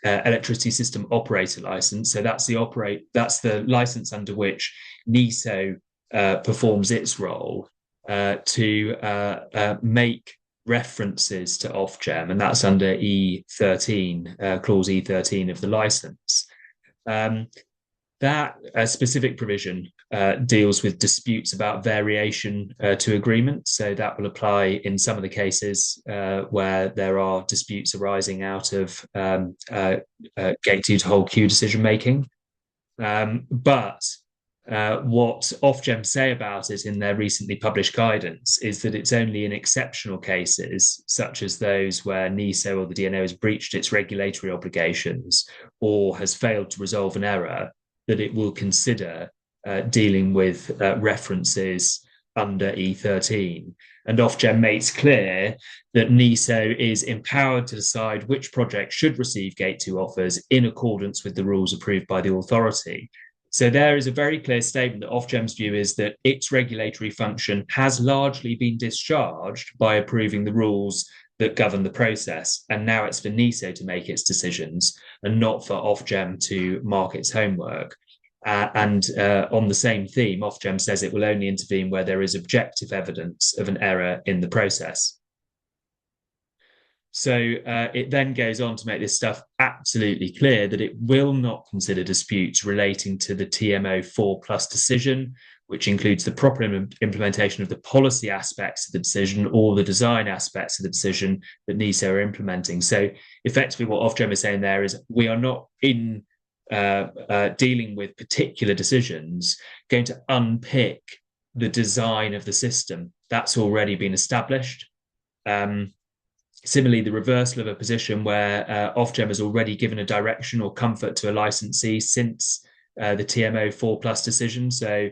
electricity system operator license. So that's the license under which NESO performs its role to make references to Ofgem, and that's under E13, clause E13 of the license. That specific provision deals with disputes about variation to agreement. So that will apply in some of the cases where there are disputes arising out of gate 2 to whole queue decision making. But what Ofgem say about it in their recently published guidance is that it's only in exceptional cases, such as those where NESO or the DNO has breached its regulatory obligations or has failed to resolve an error, that it will consider dealing with references under E13. And Ofgem makes clear that NESO is empowered to decide which projects should receive Gate 2 offers in accordance with the rules approved by the authority. So there is a very clear statement that Ofgem's view is that its regulatory function has largely been discharged by approving the rules that govern the process. And now it's for NESO to make its decisions and not for Ofgem to mark its homework. And on the same theme, Ofgem says it will only intervene where there is objective evidence of an error in the process. So it then goes on to make this stuff absolutely clear that it will not consider disputes relating to the TMO4+ decision, which includes the proper implementation of the policy aspects of the decision or the design aspects of the decision that NESO are implementing. So effectively what Ofgem is saying there is we are not in dealing with particular decisions going to unpick the design of the system. That's already been established. Similarly, the reversal of a position where Ofgem has already given a direction or comfort to a licensee since the TMO4+ decision. So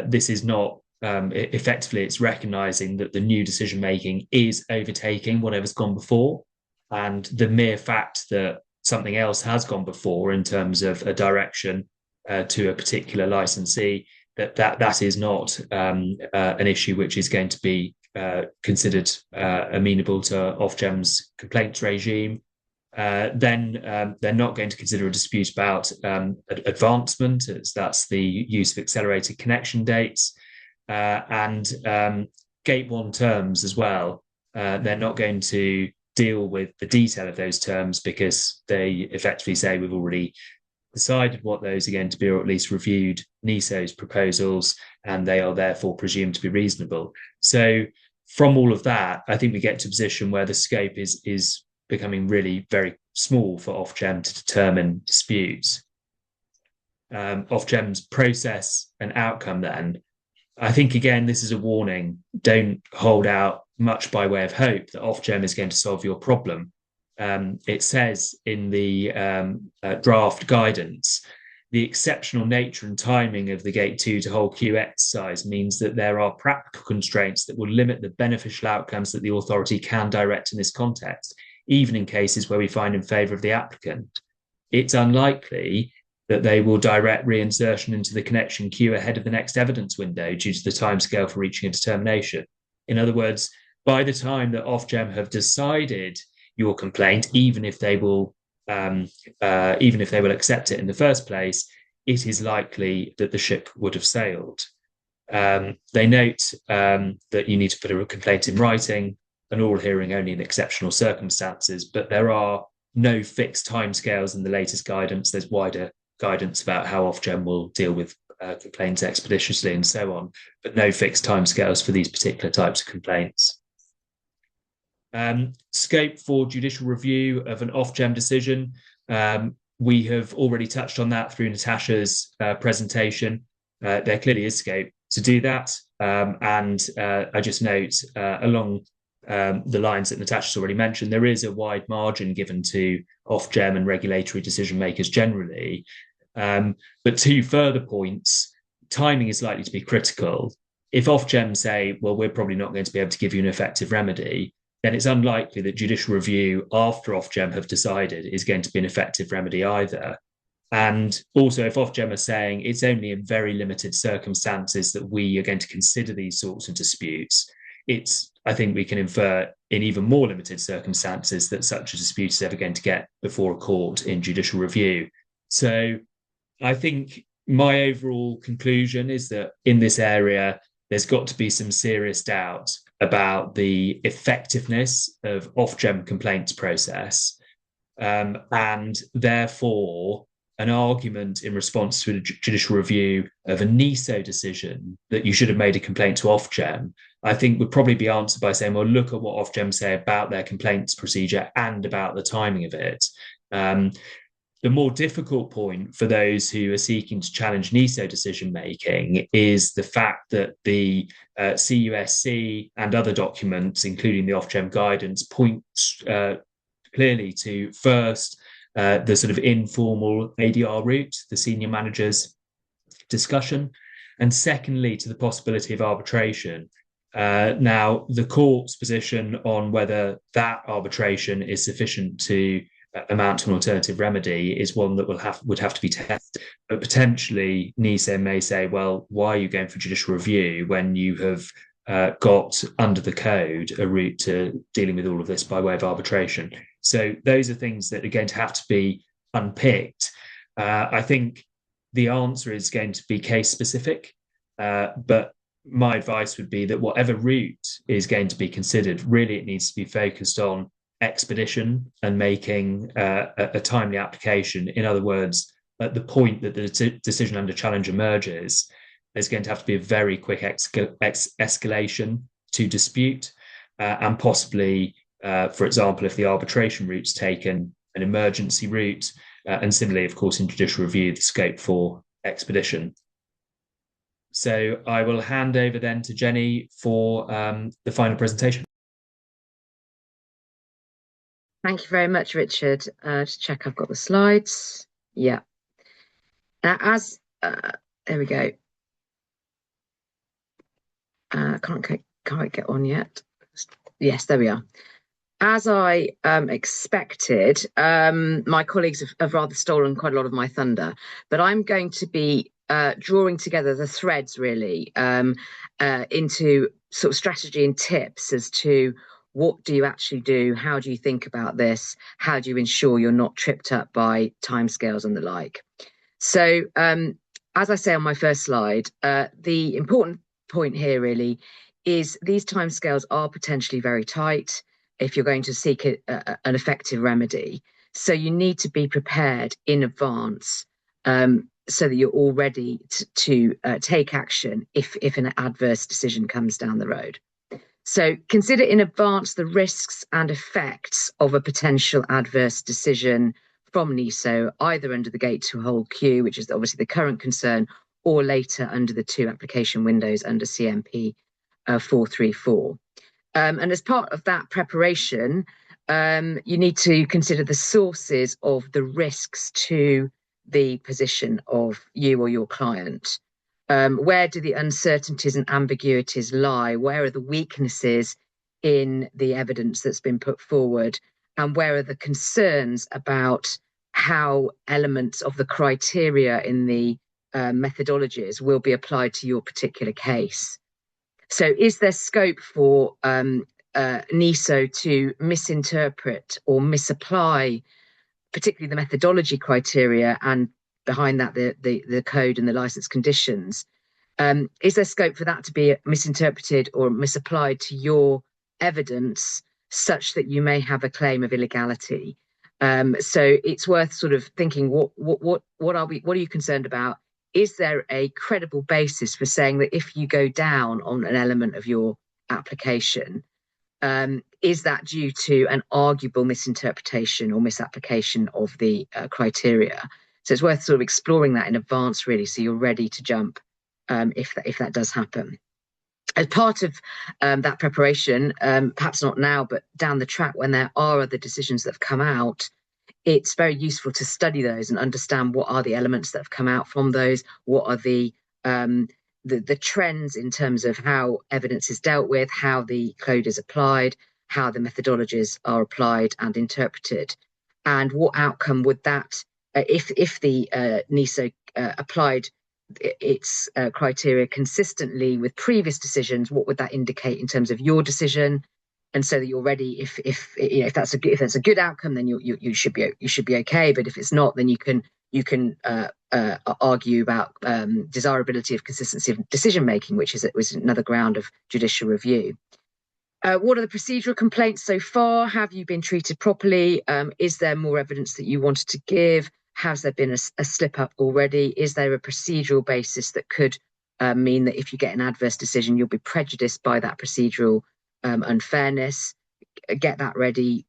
this is not, effectively, it's recognising that the new decision-making is overtaking whatever's gone before. And the mere fact that something else has gone before in terms of a direction to a particular licensee, that is not an issue which is going to be considered amenable to Ofgem's complaints regime. Then they're not going to consider a dispute about advancement, as that's the use of accelerated connection dates, and Gate 1 terms as well. They're not going to deal with the detail of those terms because they effectively say we've already decided what those are going to be, or at least reviewed NESO's proposals, and they are therefore presumed to be reasonable. So from all of that, I think we get to a position where the scope is becoming really very small for Ofgem to determine disputes. Ofgem's process and outcome then, I think, again, this is a warning. Don't hold out much by way of hope that Ofgem is going to solve your problem. It says in the draft guidance, the exceptional nature and timing of the Gate 2 to whole queue exercise means that there are practical constraints that will limit the beneficial outcomes that the authority can direct in this context, even in cases where we find in favour of the applicant. It's unlikely that they will direct reinsertion into the connection queue ahead of the next evidence window due to the timescale for reaching a determination. In other words, by the time that Ofgem have decided your complaint, even if they will accept it in the first place, it is likely that the ship would have sailed. They note that you need to put a complaint in writing, an oral hearing only in exceptional circumstances, but there are no fixed timescales in the latest guidance. There's wider guidance about how Ofgem will deal with complaints expeditiously and so on, but no fixed timescales for these particular types of complaints. Scope for judicial review of an Ofgem decision. We have already touched on that through Natasha's presentation. There clearly is scope to do that. And I just note along the lines that Natasha's already mentioned, there is a wide margin given to Ofgem and regulatory decision makers generally. But 2 further points, timing is likely to be critical. If Ofgem say, well, we're probably not going to be able to give you an effective remedy, then it's unlikely that judicial review after Ofgem have decided is going to be an effective remedy either. And also, if Ofgem are saying it's only in very limited circumstances that we are going to consider these sorts of disputes, I think we can infer in even more limited circumstances that such a dispute is ever going to get before a court in judicial review. So I think my overall conclusion is that in this area, there's got to be some serious doubt about the effectiveness of Ofgem complaints process, and therefore an argument in response to a judicial review of a NESO decision that you should have made a complaint to Ofgem, I think would probably be answered by saying, well, look at what Ofgem say about their complaints procedure and about the timing of it. The more difficult point for those who are seeking to challenge NESO decision-making is the fact that the CUSC and other documents, including the Ofgem guidance, point clearly to first the sort of informal ADR route, the senior managers discussion, and secondly to the possibility of arbitration. Now, the court's position on whether that arbitration is sufficient to amount to an alternative remedy is one that would have to be tested. But potentially, NESO may say, well, why are you going for judicial review when you have got under the code a route to dealing with all of this by way of arbitration? So those are things that are going to have to be unpicked. I think the answer is going to be case specific. But my advice would be that whatever route is going to be considered, really it needs to be focused on expedition and making a timely application. In other words, at the point that the decision under challenge emerges, there's going to have to be a very quick escalation to dispute, and possibly, for example, if the arbitration route's taken, an emergency route, and similarly, of course, in judicial review, the scope for expedition. So I will hand over then to Jenny for the final presentation. Thank you very much, Richard. Just check I've got the slides. Yeah. Now, there we go. Can't get on yet. Yes, there we are. As I expected, my colleagues have rather stolen quite a lot of my thunder, but I'm going to be drawing together the threads really into sort of strategy and tips as to what do you actually do, how do you think about this, how do you ensure you're not tripped up by timescales and the like. So as I say on my first slide, the important point here really is these timescales are potentially very tight if you're going to seek an effective remedy. So you need to be prepared in advance so that you're all ready to take action if an adverse decision comes down the road. So consider in advance the risks and effects of a potential adverse decision from NISO, either under the gate to hold queue, which is obviously the current concern, or later under the 2 application windows under CMP 434. And as part of that preparation, you need to consider the sources of the risks to the position of you or your client. Where do the uncertainties and ambiguities lie? Where are the weaknesses in the evidence that's been put forward? And where are the concerns about how elements of the criteria in the methodologies will be applied to your particular case? So is there scope for NISO to misinterpret or misapply, particularly the methodology criteria, and behind that the code and the license conditions? Is there scope for that to be misinterpreted or misapplied to your evidence such that you may have a claim of illegality? So it's worth sort of thinking, what are you concerned about? Is there a credible basis for saying that if you go down on an element of your application, is that due to an arguable misinterpretation or misapplication of the criteria? So it's worth sort of exploring that in advance, really, so you're ready to jump if that does happen. As part of that preparation, perhaps not now, but down the track when there are other decisions that have come out, it's very useful to study those and understand what are the elements that have come out from those, what are the trends in terms of how evidence is dealt with, how the code is applied, how the methodologies are applied and interpreted, and what outcome would that, if the NISO applied its criteria consistently with previous decisions, what would that indicate in terms of your decision? And so that you're ready. If that's a good outcome, then you should be okay. But if it's not, then you can argue about desirability of consistency of decision making, which was another ground of judicial review. What are the procedural complaints so far? Have you been treated properly? Is there more evidence that you wanted to give? Has there been a slip up already? Is there a procedural basis that could mean that if you get an adverse decision, you'll be prejudiced by that procedural unfairness? Get that ready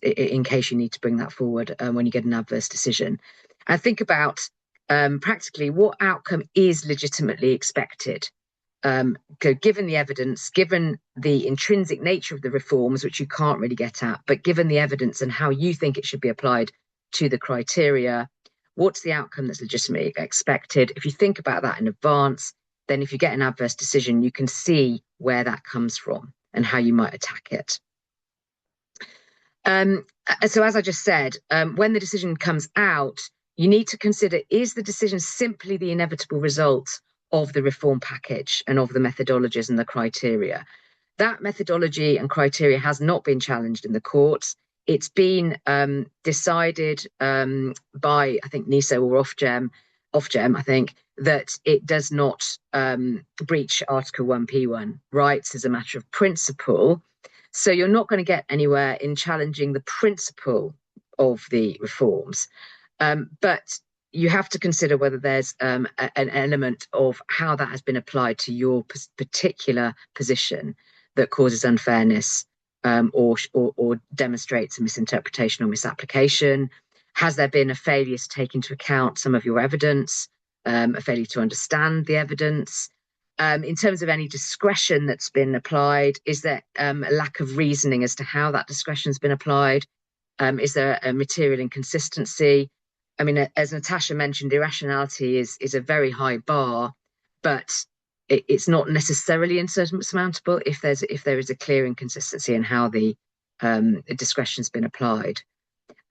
in case you need to bring that forward when you get an adverse decision. And think about practically what outcome is legitimately expected. Given the evidence, given the intrinsic nature of the reforms, which you can't really get at, but given the evidence and how you think it should be applied to the criteria, what's the outcome that's legitimately expected? If you think about that in advance, then if you get an adverse decision, you can see where that comes from and how you might attack it. So as I just said, when the decision comes out, you need to consider, is the decision simply the inevitable result of the reform package and of the methodologies and the criteria? That methodology and criteria has not been challenged in the courts. It's been decided by, I think, NISO or Ofgem Ofgem, I think, that it does not breach Article 1P1 rights as a matter of principle. So you're not going to get anywhere in challenging the principle of the reforms. But you have to consider whether there's an element of how that has been applied to your particular position that causes unfairness or demonstrates a misinterpretation or misapplication. Has there been a failure to take into account some of your evidence, a failure to understand the evidence? In terms of any discretion that's been applied, is there a lack of reasoning as to how that discretion has been applied? Is there a material inconsistency? I mean, as Natasha mentioned, irrationality is a very high bar, but it's not necessarily insurmountable if there is a clear inconsistency in how the discretion has been applied.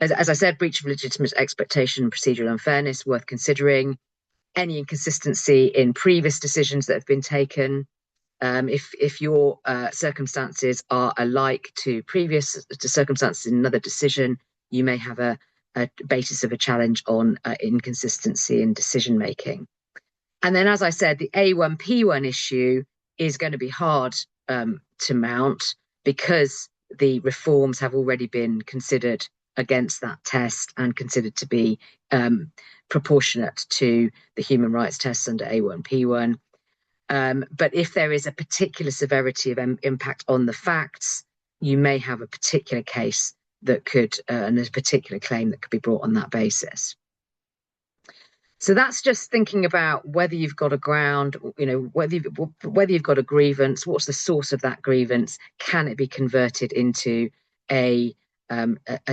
As I said, breach of legitimate expectation and procedural unfairness worth considering. Any inconsistency in previous decisions that have been taken. If your circumstances are alike to previous circumstances in another decision, you may have a basis of a challenge on inconsistency in decision making. And then, as I said, the A1P1 issue is going to be hard to mount because the reforms have already been considered against that test and considered to be proportionate to the human rights tests under A1P1. But if there is a particular severity of impact on the facts, you may have a particular case that could, and a particular claim that could be brought on that basis. So that's just thinking about whether you've got a ground, whether you've got a grievance, what's the source of that grievance? Can it be converted into a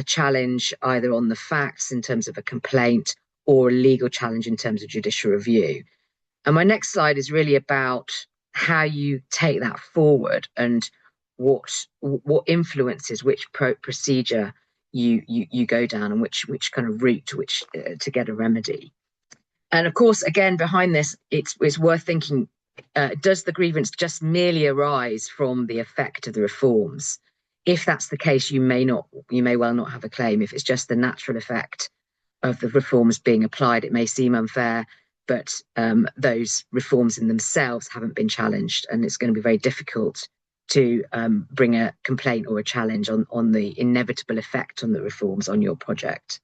challenge either on the facts in terms of a complaint or a legal challenge in terms of judicial review? And my next slide is really about how you take that forward and what influences which procedure you go down and which kind of route to get a remedy. And of course, again, behind this, it's worth thinking, does the grievance just merely arise from the effect of the reforms? If that's the case, you may well not have a claim. If it's just the natural effect of the reforms being applied, it may seem unfair, but those reforms in themselves haven't been challenged, and it's going to be very difficult to bring a complaint or a challenge on the inevitable effect on the reforms on your project.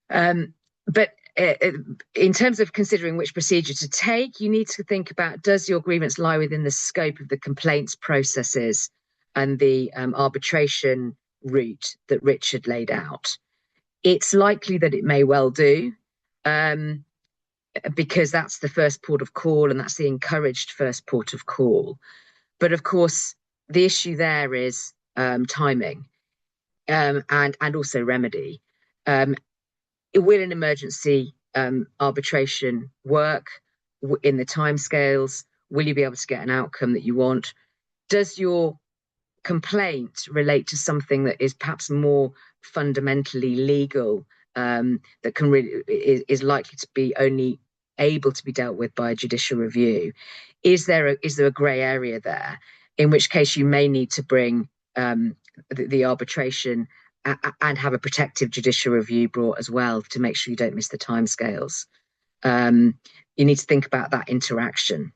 But in terms of considering which procedure to take, you need to think about, does your grievance lie within the scope of the complaints processes and the arbitration route that Richard laid out? It's likely that it may well do, because that's the first port of call and that's the encouraged first port of call. But of course, the issue there is timing and also remedy. Will an emergency arbitration work in the timescales? Will you be able to get an outcome that you want? Does your complaint relate to something that is perhaps more fundamentally legal, that can really is likely to be only able to be dealt with by a judicial review? Is there a grey area there, in which case you may need to bring the arbitration and have a protective judicial review brought as well to make sure you don't miss the timescales? You need to think about that interaction.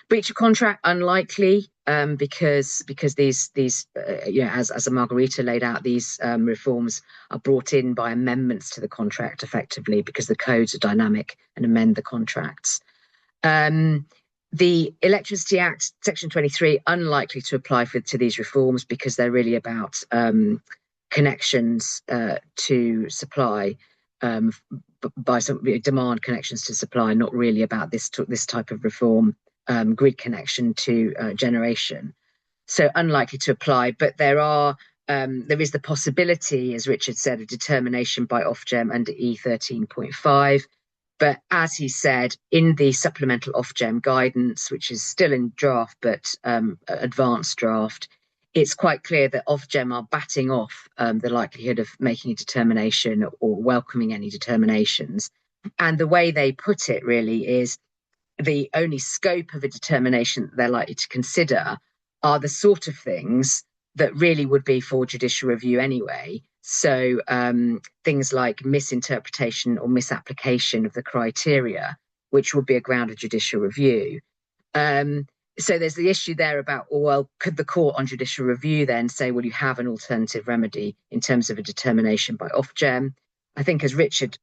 Breach of contract, unlikely, because these as Margarita laid out, these reforms are brought in by amendments to the contract effectively, because the codes are dynamic and amend the contracts. The Electricity Act, Section 23, unlikely to apply to these reforms because they're really about connections to supply, by some demand connections to supply, not really about this type of reform, grid connection to generation. So unlikely to apply, but there is the possibility, as Richard said, a determination by Ofgem under E13.5. But as he said, in the supplemental Ofgem guidance, which is still in draft, but advanced draft, it's quite clear that Ofgem are batting off the likelihood of making a determination or welcoming any determinations. And the way they put it really is the only scope of a determination that they're likely to consider are the sort of things that really would be for judicial review anyway. So things like misinterpretation or misapplication of the criteria, which would be a ground of judicial review. So there's the issue there about, well, could the court on judicial review then say, well, you have an alternative remedy in terms of a determination by Ofgem? I think, as Richard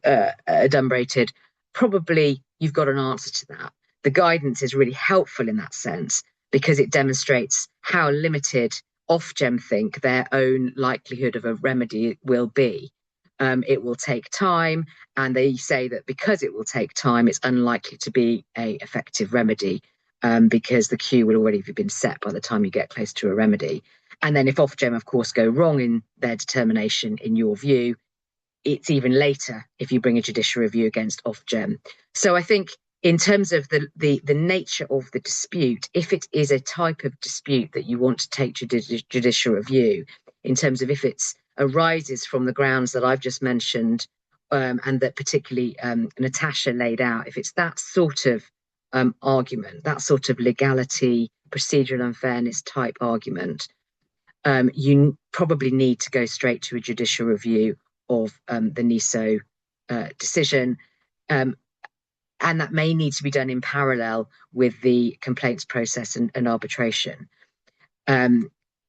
adumbrated, probably you've got an answer to that. The guidance is really helpful in that sense because it demonstrates how limited Ofgem think their own likelihood of a remedy will be. It will take time, and they say that because it will take time, it's unlikely to be an effective remedy because the queue will already have been set by the time you get close to a remedy. And then if Ofgem, of course, go wrong in their determination, in your view, it's even later if you bring a judicial review against Ofgem. So I think in terms of the nature of the dispute, if it is a type of dispute that you want to take judicial review, in terms of if it arises from the grounds that I've just mentioned and that particularly Natasha laid out, if it's that sort of argument, that sort of legality, procedural unfairness type argument, you probably need to go straight to a judicial review of the NESO decision. And that may need to be done in parallel with the complaints process and arbitration.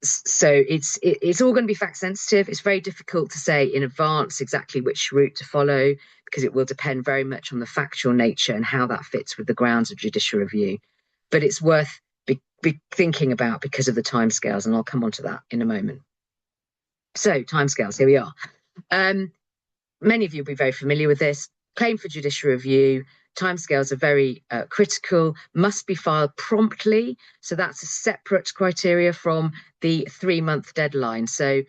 So it's all going to be fact sensitive. It's very difficult to say in advance exactly which route to follow because it will depend very much on the factual nature and how that fits with the grounds of judicial review. But it's worth be thinking about because of the timescales, and I'll come on to that in a moment. So timescales, here we are. Many of you will be very familiar with this. Claim for judicial review. Timescales are very critical, must be filed promptly. So that's a separate criteria from the 3-month deadline. So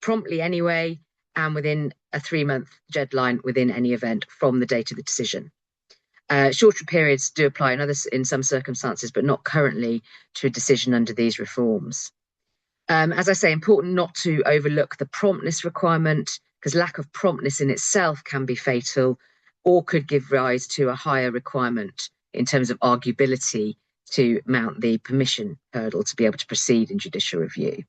promptly anyway, and within a 3-month deadline within any event from the date of the decision. Shorter periods do apply in some circumstances, but not currently to a decision under these reforms. As I say, important not to overlook the promptness requirement, because lack of promptness in itself can be fatal or could give rise to a higher requirement in terms of arguability to mount the permission hurdle to be able to proceed in judicial review.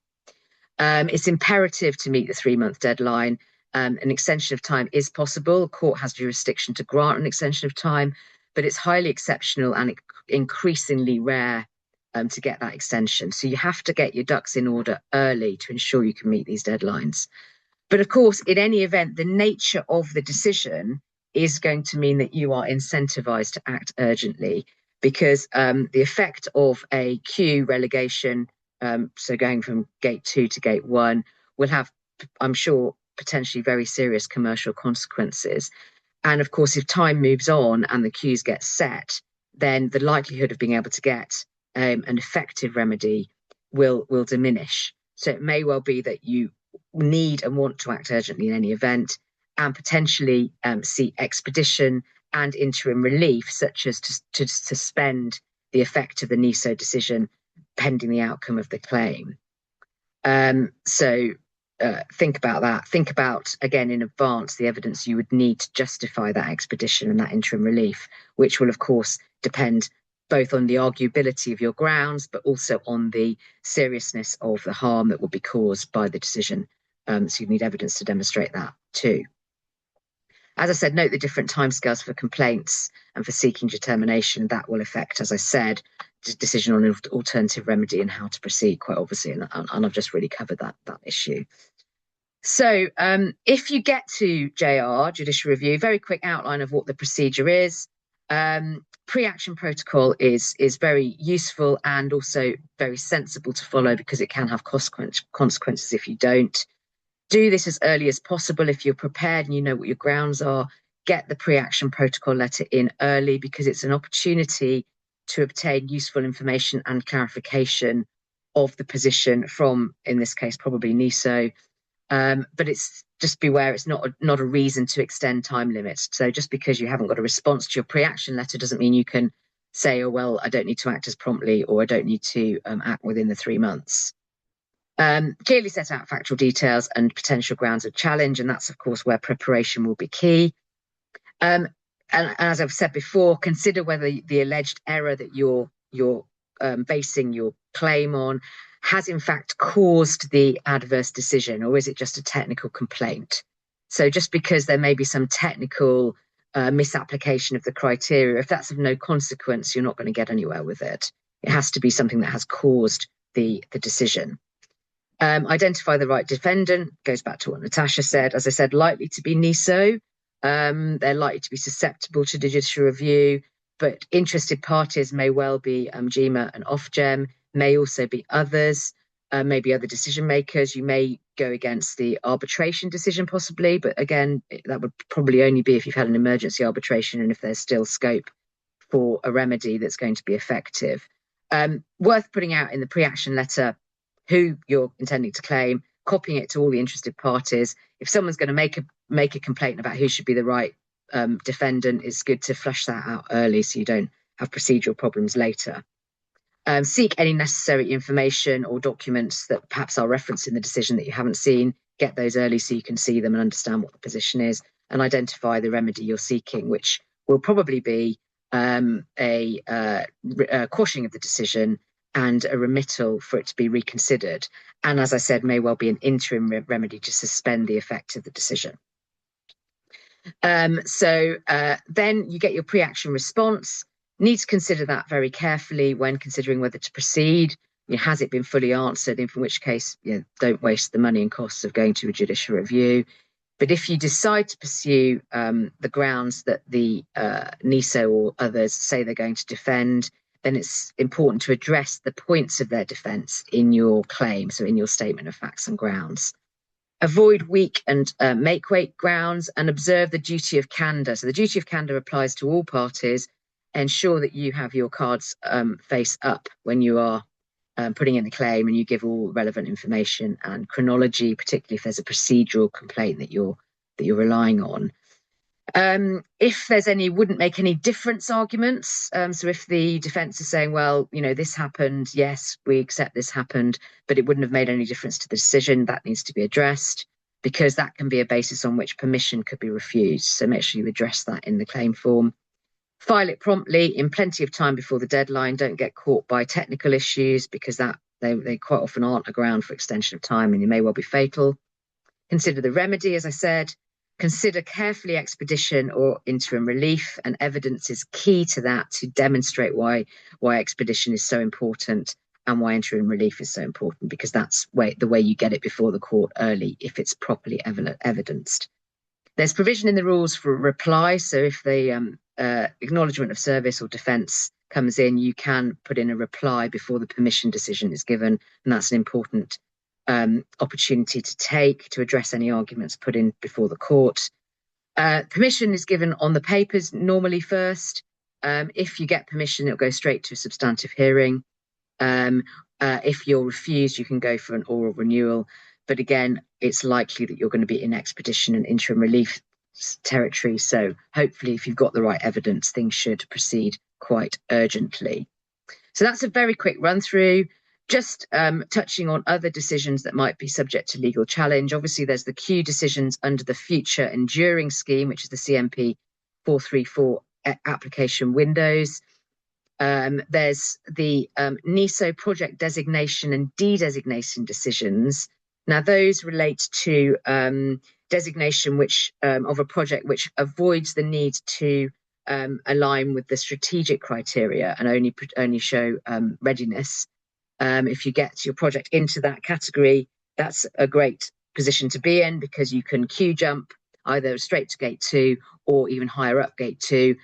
It's imperative to meet the 3-month deadline. An extension of time is possible. The court has jurisdiction to grant an extension of time, but it's highly exceptional and increasingly rare to get that extension. So you have to get your ducks in order early to ensure you can meet these deadlines. But of course, in any event, the nature of the decision is going to mean that you are incentivized to act urgently because the effect of a queue relegation, so going from gate 2 to gate 1, will have, I'm sure, potentially very serious commercial consequences. And of course, if time moves on and the queues get set, then the likelihood of being able to get an effective remedy will diminish. So it may well be that you need and want to act urgently in any event and potentially seek expedition and interim relief, such as to suspend the effect of the NESO decision pending the outcome of the claim. So think about that. Think about, again, in advance, the evidence you would need to justify that expedition and that interim relief, which will, of course, depend both on the arguability of your grounds, but also on the seriousness of the harm that will be caused by the decision. So you need evidence to demonstrate that too. As I said, note the different timescales for complaints and for seeking determination. That will affect, as I said, the decision on an alternative remedy and how to proceed, quite obviously, and I've just really covered that issue. So if you get to JR, judicial review, very quick outline of what the procedure is. Pre-action protocol is very useful and also very sensible to follow because it can have consequences if you don't. Do this as early as possible if you're prepared and you know what your grounds are. Get the pre-action protocol letter in early because it's an opportunity to obtain useful information and clarification of the position from, in this case, probably NESO. But it's just beware, it's not a reason to extend time limits. So just because you haven't got a response to your pre-action letter doesn't mean you can say, oh, well, I don't need to act as promptly or I don't need to act within the 3 months. Clearly set out factual details and potential grounds of challenge, and that's, of course, where preparation will be key. And as I've said before, consider whether the alleged error that you're basing your claim on has in fact caused the adverse decision, or is it just a technical complaint? So just because there may be some technical misapplication of the criteria, if that's of no consequence, you're not going to get anywhere with it. It has to be something that has caused the decision. Identify the right defendant, goes back to what Natasha said. As I said, likely to be NISO. They're likely to be susceptible to judicial review, but interested parties may well be GEMA and Ofgem, may also be others, maybe other decision makers. You may go against the arbitration decision possibly, but again, that would probably only be if you've had an emergency arbitration and if there's still scope for a remedy that's going to be effective. Worth putting out in the pre-action letter who you're intending to claim, copying it to all the interested parties. If someone's going to make a complaint about who should be the right defendant, it's good to flush that out early so you don't have procedural problems later. Seek any necessary information or documents that perhaps are referenced in the decision that you haven't seen. Get those early so you can see them and understand what the position is, and identify the remedy you're seeking, which will probably be a quashing of the decision and a remittal for it to be reconsidered. And as I said, may well be an interim remedy to suspend the effect of the decision. Then you get your pre-action response. Need to consider that very carefully when considering whether to proceed. Has it been fully answered? In which case, don't waste the money and costs of going to a judicial review. But if you decide to pursue the grounds that the NISO or others say they're going to defend, then it's important to address the points of their defence in your claim, so in your statement of facts and grounds. Avoid weak and make-weight grounds, and observe the duty of candour. So the duty of candour applies to all parties. Ensure that you have your cards face up when you are putting in the claim, and you give all relevant information and chronology, particularly if there's a procedural complaint that you're relying on. If there's any wouldn't make any difference arguments, so if the defence is saying, well, this happened, yes, we accept this happened, but it wouldn't have made any difference to the decision, that needs to be addressed, because that can be a basis on which permission could be refused. So make sure you address that in the claim form. File it promptly in plenty of time before the deadline. Don't get caught by technical issues, because they quite often aren't a ground for extension of time and it may well be fatal. Consider the remedy, as I said. Consider carefully expedition or interim relief, and evidence is key to that, to demonstrate why expedition is so important and why interim relief is so important, because that's the way you get it before the court early if it's properly evidenced. There's provision in the rules for a reply, so if the acknowledgement of service or defence comes in, you can put in a reply before the permission decision is given, and that's an important opportunity to take to address any arguments put in before the court. Permission is given on the papers normally first. If you get permission, it'll go straight to a substantive hearing. If you're refused, you can go for an oral renewal. But again, it's likely that you're going to be in expedition and interim relief territory. So hopefully, if you've got the right evidence, things should proceed quite urgently. So that's a very quick run through. Just touching on other decisions that might be subject to legal challenge. Obviously, there's the Q decisions under the Future Enduring Scheme, which is the CMP 434 application windows. There's the NISO project designation and de-designation decisions. Now, those relate to designation of a project which avoids the need to align with the strategic criteria and only show readiness. If you get your project into that category, that's a great position to be in, because you can queue jump either straight to gate 2 or even higher up gate 2.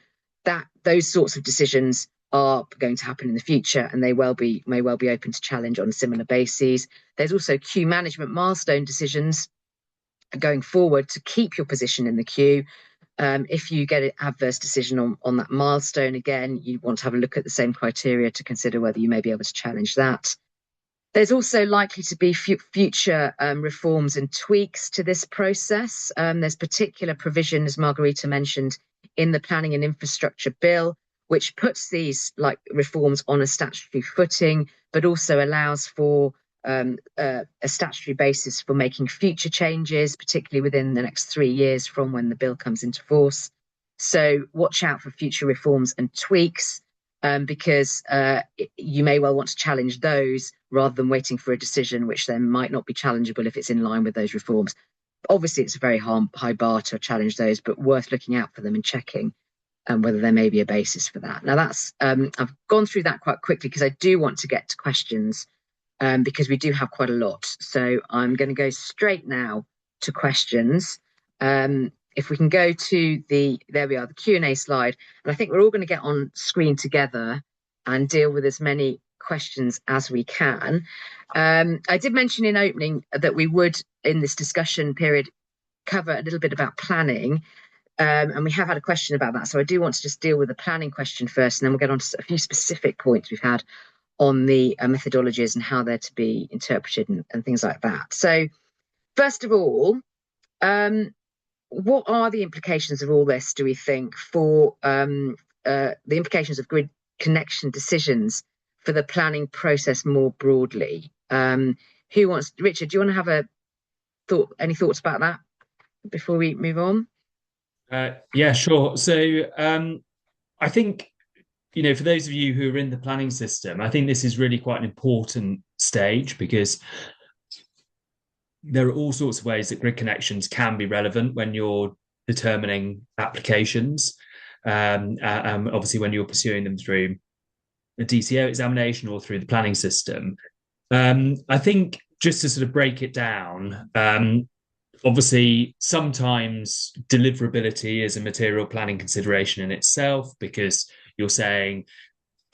Those sorts of decisions are going to happen in the future, and may well be open to challenge on similar bases. There's also queue management milestone decisions going forward to keep your position in the queue. If you get an adverse decision on that milestone, again, you want to have a look at the same criteria to consider whether you may be able to challenge that. There's also likely to be future reforms and tweaks to this process. There's particular provision, as Margherita mentioned, in the Planning and Infrastructure Bill, which puts these reforms on a statutory footing, but also allows for a statutory basis for making future changes, particularly within the next 3 years from when the bill comes into force. So watch out for future reforms and tweaks. because you may well want to challenge those rather than waiting for a decision which then might not be challengeable if it's in line with those reforms. Obviously, it's a very high bar to challenge those, but worth looking out for them and checking whether there may be a basis for that. Now, that's I've gone through that quite quickly because I do want to get to questions because we do have quite a lot. So I'm going to go straight now to questions. If we can go to there we are, the Q&A slide. And I think we're all going to get on screen together and deal with as many questions as we can. I did mention in opening that we would, in this discussion period, cover a little bit about planning. And we have had a question about that. So I do want to just deal with the planning question first, and then we'll get on to a few specific points we've had on the methodologies and how they're to be interpreted and things like that. So first of all, what are the implications of all this, do we think, for the implications of grid connection decisions for the planning process more broadly? Who wants, Richard, do you want to have any thoughts about that before we move on? Yeah, sure. So I think, for those of you who are in the planning system, I think this is really quite an important stage because there are all sorts of ways that grid connections can be relevant when you're determining applications. Obviously, when you're pursuing them through a DCO examination or through the planning system. I think just to sort of break it down, obviously, sometimes deliverability is a material planning consideration in itself because you're saying,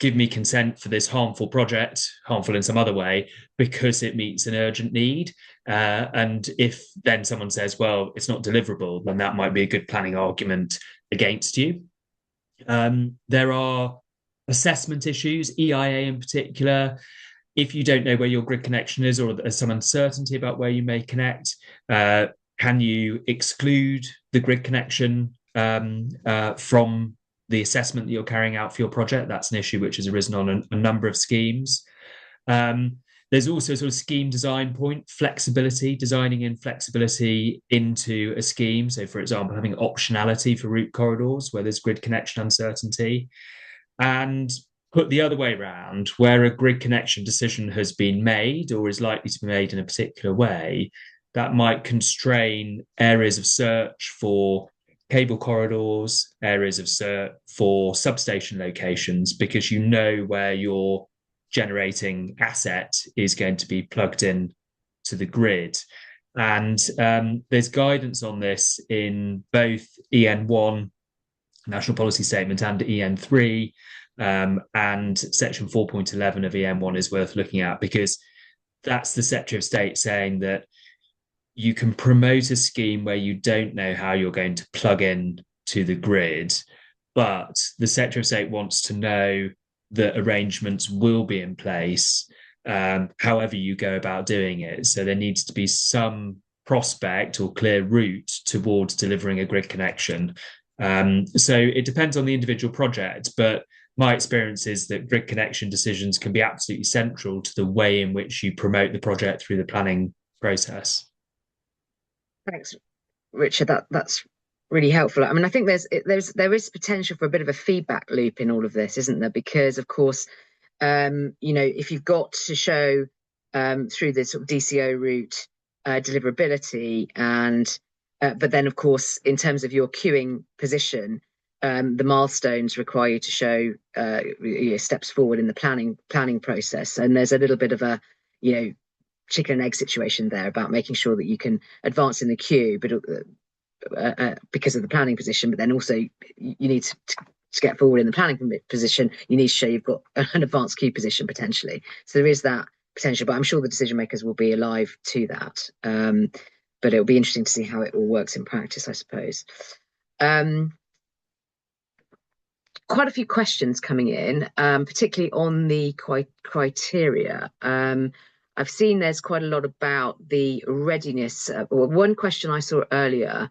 give me consent for this harmful project, harmful in some other way, because it meets an urgent need. And if then someone says, well, it's not deliverable, then that might be a good planning argument against you. There are assessment issues, EIA in particular. If you don't know where your grid connection is or there's some uncertainty about where you may connect, can you exclude the grid connection from the assessment that you're carrying out for your project? That's an issue which has arisen on a number of schemes. There's also sort of scheme design point, flexibility, designing in flexibility into a scheme. So, for example, having optionality for route corridors where there's grid connection uncertainty. And put the other way around, where a grid connection decision has been made or is likely to be made in a particular way, that might constrain areas of search for cable corridors, areas of search for substation locations, because you know where your generating asset is going to be plugged in to the grid. And there's guidance on this in both EN1, National Policy Statement, and EN3, and section 4.11 of EN1 is worth looking at because that's the Secretary of State saying that you can promote a scheme where you don't know how you're going to plug in to the grid, but the Secretary of State wants to know that arrangements will be in place however you go about doing it. So there needs to be some prospect or clear route towards delivering a grid connection. So it depends on the individual project, but my experience is that grid connection decisions can be absolutely central to the way in which you promote the project through the planning process. Thanks, Richard. That's really helpful. I mean, I think there is potential for a bit of a feedback loop in all of this, isn't there? Because of course, if you've got to show through this sort of DCO route deliverability, and but then of course, in terms of your queuing position, the milestones require you to show steps forward in the planning process, and there's a little bit of a chicken and egg situation there about making sure that you can advance in the queue, but because of the planning position, but then also you need to get forward in the planning position, you need to show you've got an advanced queue position potentially. So there is that potential, but I'm sure the decision makers will be alive to that. But it'll be interesting to see how it all works in practice, I suppose. Quite a few questions coming in, particularly on the criteria. I've seen there's quite a lot about the readiness. One question I saw earlier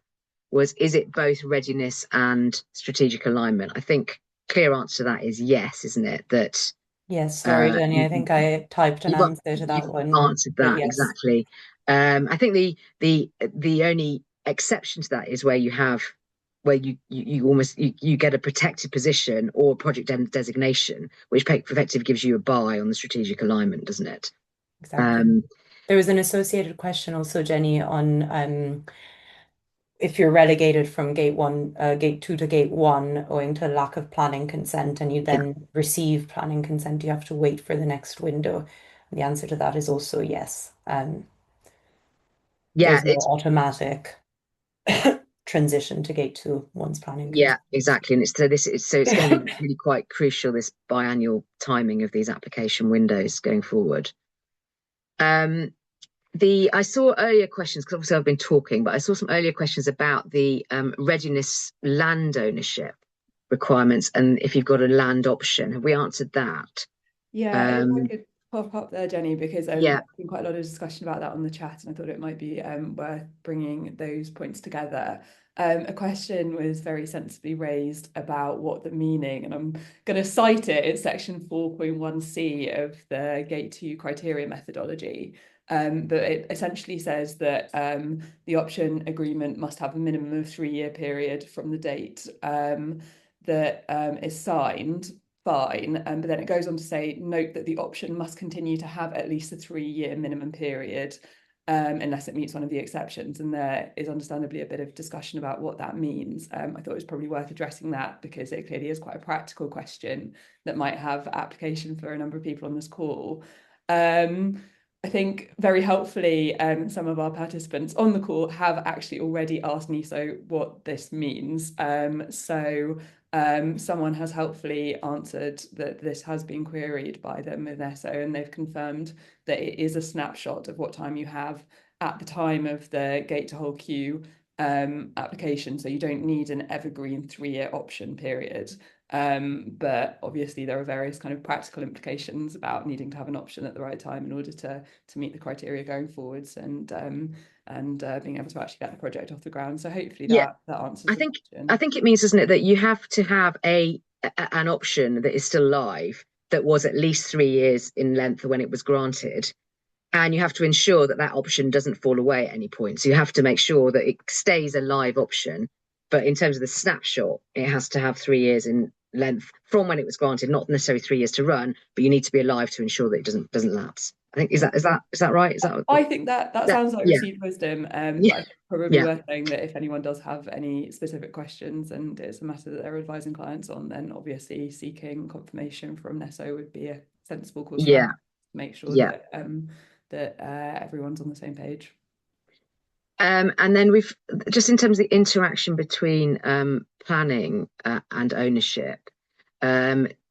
was, is it both readiness and strategic alignment? I think clear answer to that is yes, isn't it? That yes, sorry, Jenny, I think I typed an answer to that one. Answered that, yes. Exactly. I think the only exception to that is where you have where you almost you get a protected position or project designation, which effectively gives you a buy on the strategic alignment, doesn't it? Exactly. There was an associated question also, Jenny, on if you're relegated from gate 2 to gate 1 owing to lack of planning consent, and you then receive planning consent, you have to wait for the next window. And the answer to that is also yes. There's no automatic transition to gate 2 once planning consent. Yeah, exactly. And it's going to be really quite crucial, this biannual timing of these application windows going forward. I saw earlier questions, because obviously I've been talking, but I saw some earlier questions about the readiness land ownership requirements, and if you've got a land option. Have we answered that? Yeah, if I could pop up there, Jenny, because there's been quite a lot of discussion about that on the chat, and I thought it might be worth bringing those points together. A question was very sensibly raised about what the meaning, and I'm going to cite it. It's section 4.1c of the Gate 2 criteria methodology. But it essentially says that the option agreement must have a minimum of 3-year period from the date that is signed. Fine, but then it goes on to say, note that the option must continue to have at least a 3-year minimum period unless it meets one of the exceptions. And there is understandably a bit of discussion about what that means. I thought it was probably worth addressing that, because it clearly is quite a practical question that might have application for a number of people on this call. I think very helpfully, some of our participants on the call have actually already asked NESO what this means. Someone has helpfully answered that this has been queried by them with NESO, and they've confirmed that it is a snapshot of what time you have at the time of the gate to whole queue application. So you don't need an evergreen 3-year option period. But obviously there are various kind of practical implications about needing to have an option at the right time in order to meet the criteria going forwards, and being able to actually get the project off the ground. So hopefully that answers the question. I think it means, doesn't it, that you have to have an option that is still live, that was at least 3 years in length when it was granted, and you have to ensure that that option doesn't fall away at any point. So you have to make sure that it stays a live option, but in terms of the snapshot, it has to have 3 years in length from when it was granted, not necessarily 3 years to run, but you need to be alive to ensure that it doesn't lapse. I think is that right? I think that sounds like received wisdom. But probably worth saying that if anyone does have any specific questions and it's a matter that they're advising clients on, then obviously seeking confirmation from NESO would be a sensible course to make sure that everyone's on the same page. And then we've just, in terms of the interaction between planning and ownership,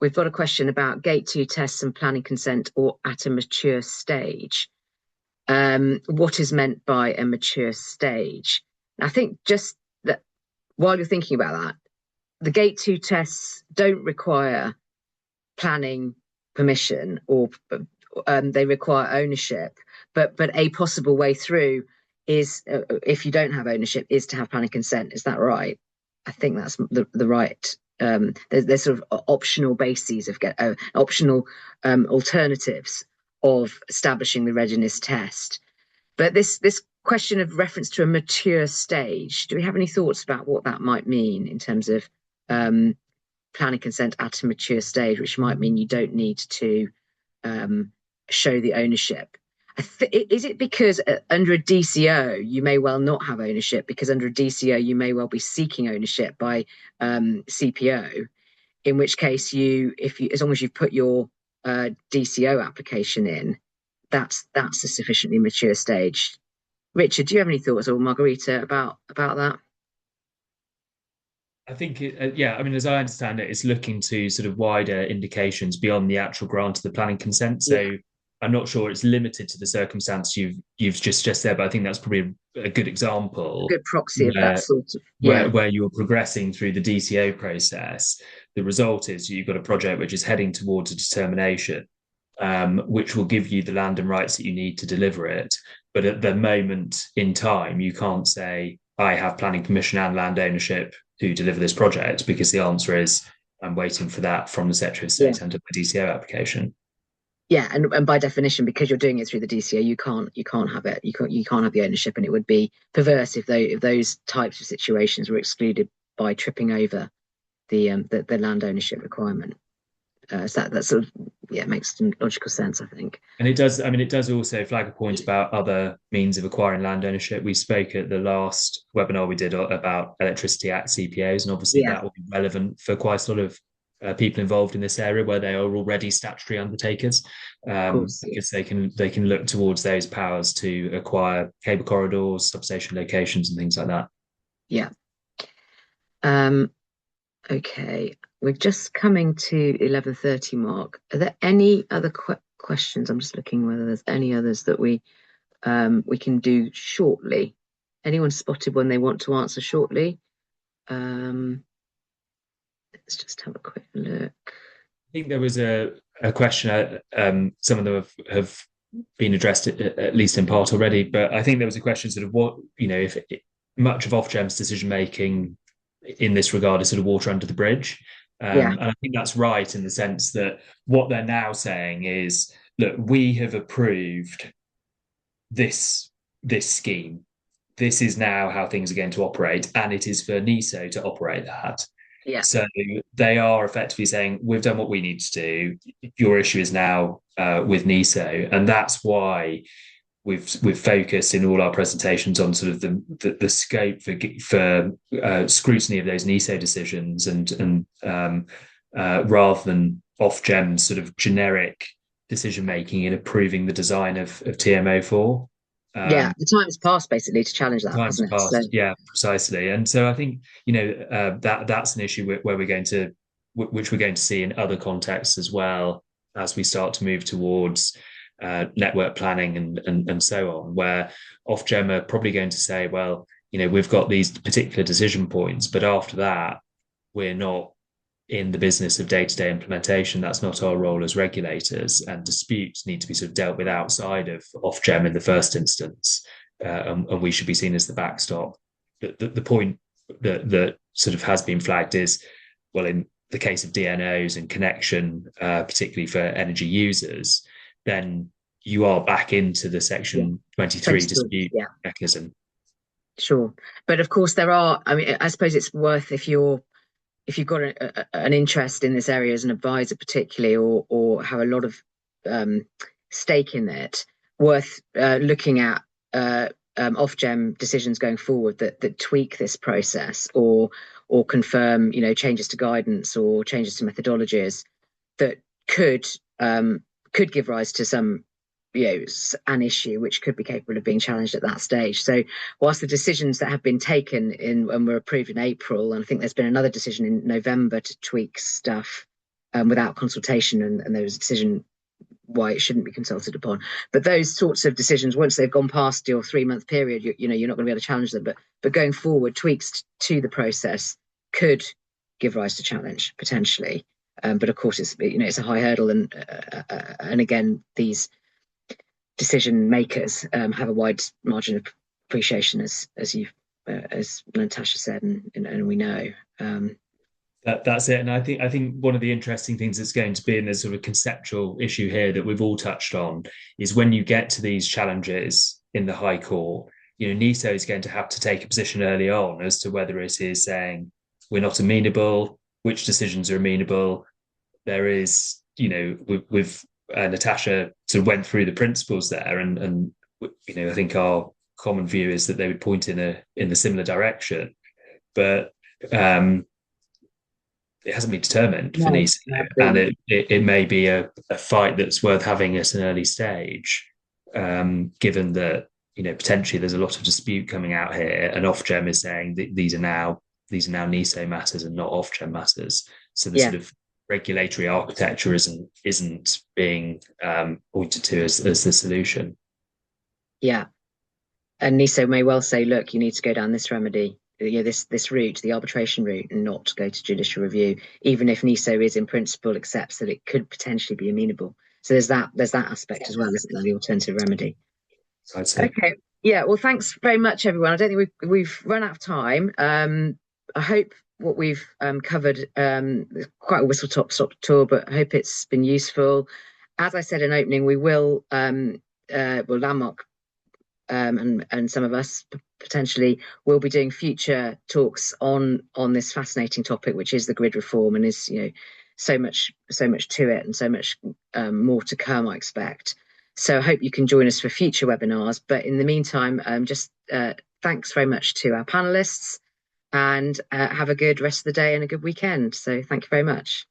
we've got a question about gate 2 tests and planning consent or at a mature stage. What is meant by a mature stage? I think just that while you're thinking about that, the gate 2 tests don't require planning permission, or they require ownership, but a possible way through is, if you don't have ownership, is to have planning consent. Is that right? I think that's the right. There's sort of optional bases of optional alternatives of establishing the readiness test. But this question of reference to a mature stage, do we have any thoughts about what that might mean in terms of planning consent at a mature stage, which might mean you don't need to show the ownership? Is it because under a DCO you may well not have ownership, because under a DCO you may well be seeking ownership by CPO, in which case as long as you've put your DCO application in, that's a sufficiently mature stage. Richard, do you have any thoughts, or Margarita, about that? I think, I mean, as I understand it, it's looking to sort of wider indications beyond the actual grant of the planning consent. So I'm not sure it's limited to the circumstance you've just said, but I think that's probably a good example. A good proxy of that sort of, where you're progressing through the DCO process. The result is you've got a project which is heading towards a determination, which will give you the land and rights that you need to deliver it. But at the moment in time, you can't say, I have planning permission and land ownership to deliver this project, because the answer is, I'm waiting for that from the Secretary of State under the DCO application. Yeah, and by definition, because you're doing it through the DCO, you can't have it. You can't have the ownership, and it would be perverse if those types of situations were excluded by tripping over the land ownership requirement. So that sort of makes some logical sense, I think. And it does. I mean, it does also flag a point about other means of acquiring land ownership. We spoke at the last webinar we did about Electricity Act CPOs, and obviously that will be relevant for quite a lot of people involved in this area where they are already statutory undertakers, because they can look towards those powers to acquire cable corridors, substation locations, and things like that. Yeah. Okay. We're just coming to 11:30 mark. Are there any other questions? I'm just looking whether there's any others that we can do shortly. Anyone spotted one they want to answer shortly? Let's just have a quick look. I think there was a question. Some of them have been addressed at least in part already, but I think there was a question sort of what, if much of Ofgem's decision making in this regard is sort of water under the bridge. And I think that's right in the sense that what they're now saying is, look, we have approved this scheme. This is now how things are going to operate, and it is for NESO to operate that. Yeah. So they are effectively saying, we've done what we need to do. Your issue is now with NESO, and that's why we've focused in all our presentations on sort of the scope for scrutiny of those NESO decisions, and rather than Ofgem's sort of generic decision making in approving the design of TM04. The time has passed basically to challenge that. Time's passed, so. Yeah, precisely. And so I think that's an issue which we're going to see in other contexts as well, as we start to move towards network planning and so on, where Ofgem are probably going to say, well, we've got these particular decision points, but after that, we're not in the business of day-to-day implementation. That's not our role as regulators, and disputes need to be sort of dealt with outside of Ofgem in the first instance, and we should be seen as the backstop. The point that sort of has been flagged is, well, in the case of DNOs and connection, particularly for energy users, then you are back into the Section 23 dispute mechanism. Sure. But of course there are, I mean, I suppose it's worth, if you've got an interest in this area as an advisor particularly, or have a lot of stake in it, worth looking at Ofgem decisions going forward that tweak this process or confirm, changes to guidance or changes to methodologies that could give rise to some, an issue which could be capable of being challenged at that stage. So whilst the decisions that have been taken and were approved in April, and I think there's been another decision in November to tweak stuff without consultation, and there was a decision why it shouldn't be consulted upon. But those sorts of decisions, once they've gone past your 3-month period, you're not going to be able to challenge them. But going forward, tweaks to the process could give rise to challenge potentially. But of course, it's a high hurdle, and again, these decision makers have a wide margin of appreciation, as Natasha said, and we know. That's it. And I think one of the interesting things that's going to be, and there's sort of a conceptual issue here that we've all touched on, is when you get to these challenges in the High Court, NESO is going to have to take a position early on as to whether it is saying we're not amenable, which decisions are amenable. There is, with Natasha sort of went through the principles there, and I think our common view is that they would point in a similar direction, but it hasn't been determined for NESO, and it may be a fight that's worth having at an early stage, given that potentially there's a lot of dispute coming out here, and Ofgem is saying that these are now NESO matters and not Ofgem matters. So the sort of regulatory architecture isn't being pointed to as the solution. Yeah, and NESO may well say, look, you need to go down this remedy, this route, the arbitration route, and not go to judicial review, even if NESO is in principle accepts that it could potentially be amenable. So there's that aspect as well, isn't there, the alternative remedy? Okay. Yeah, well, thanks very much, everyone. I don't think we've run out of time. I hope what we've covered, quite a whistle-stop tour, but I hope it's been useful. As I said in opening, we will Landmark and some of us potentially will be doing future talks on this fascinating topic, which is the grid reform, and is, you know, so much to it, and so much more to come, I expect. So I hope you can join us for future webinars. But in the meantime, just thanks very much to our panelists, and have a good rest of the day and a good weekend. So thank you very much.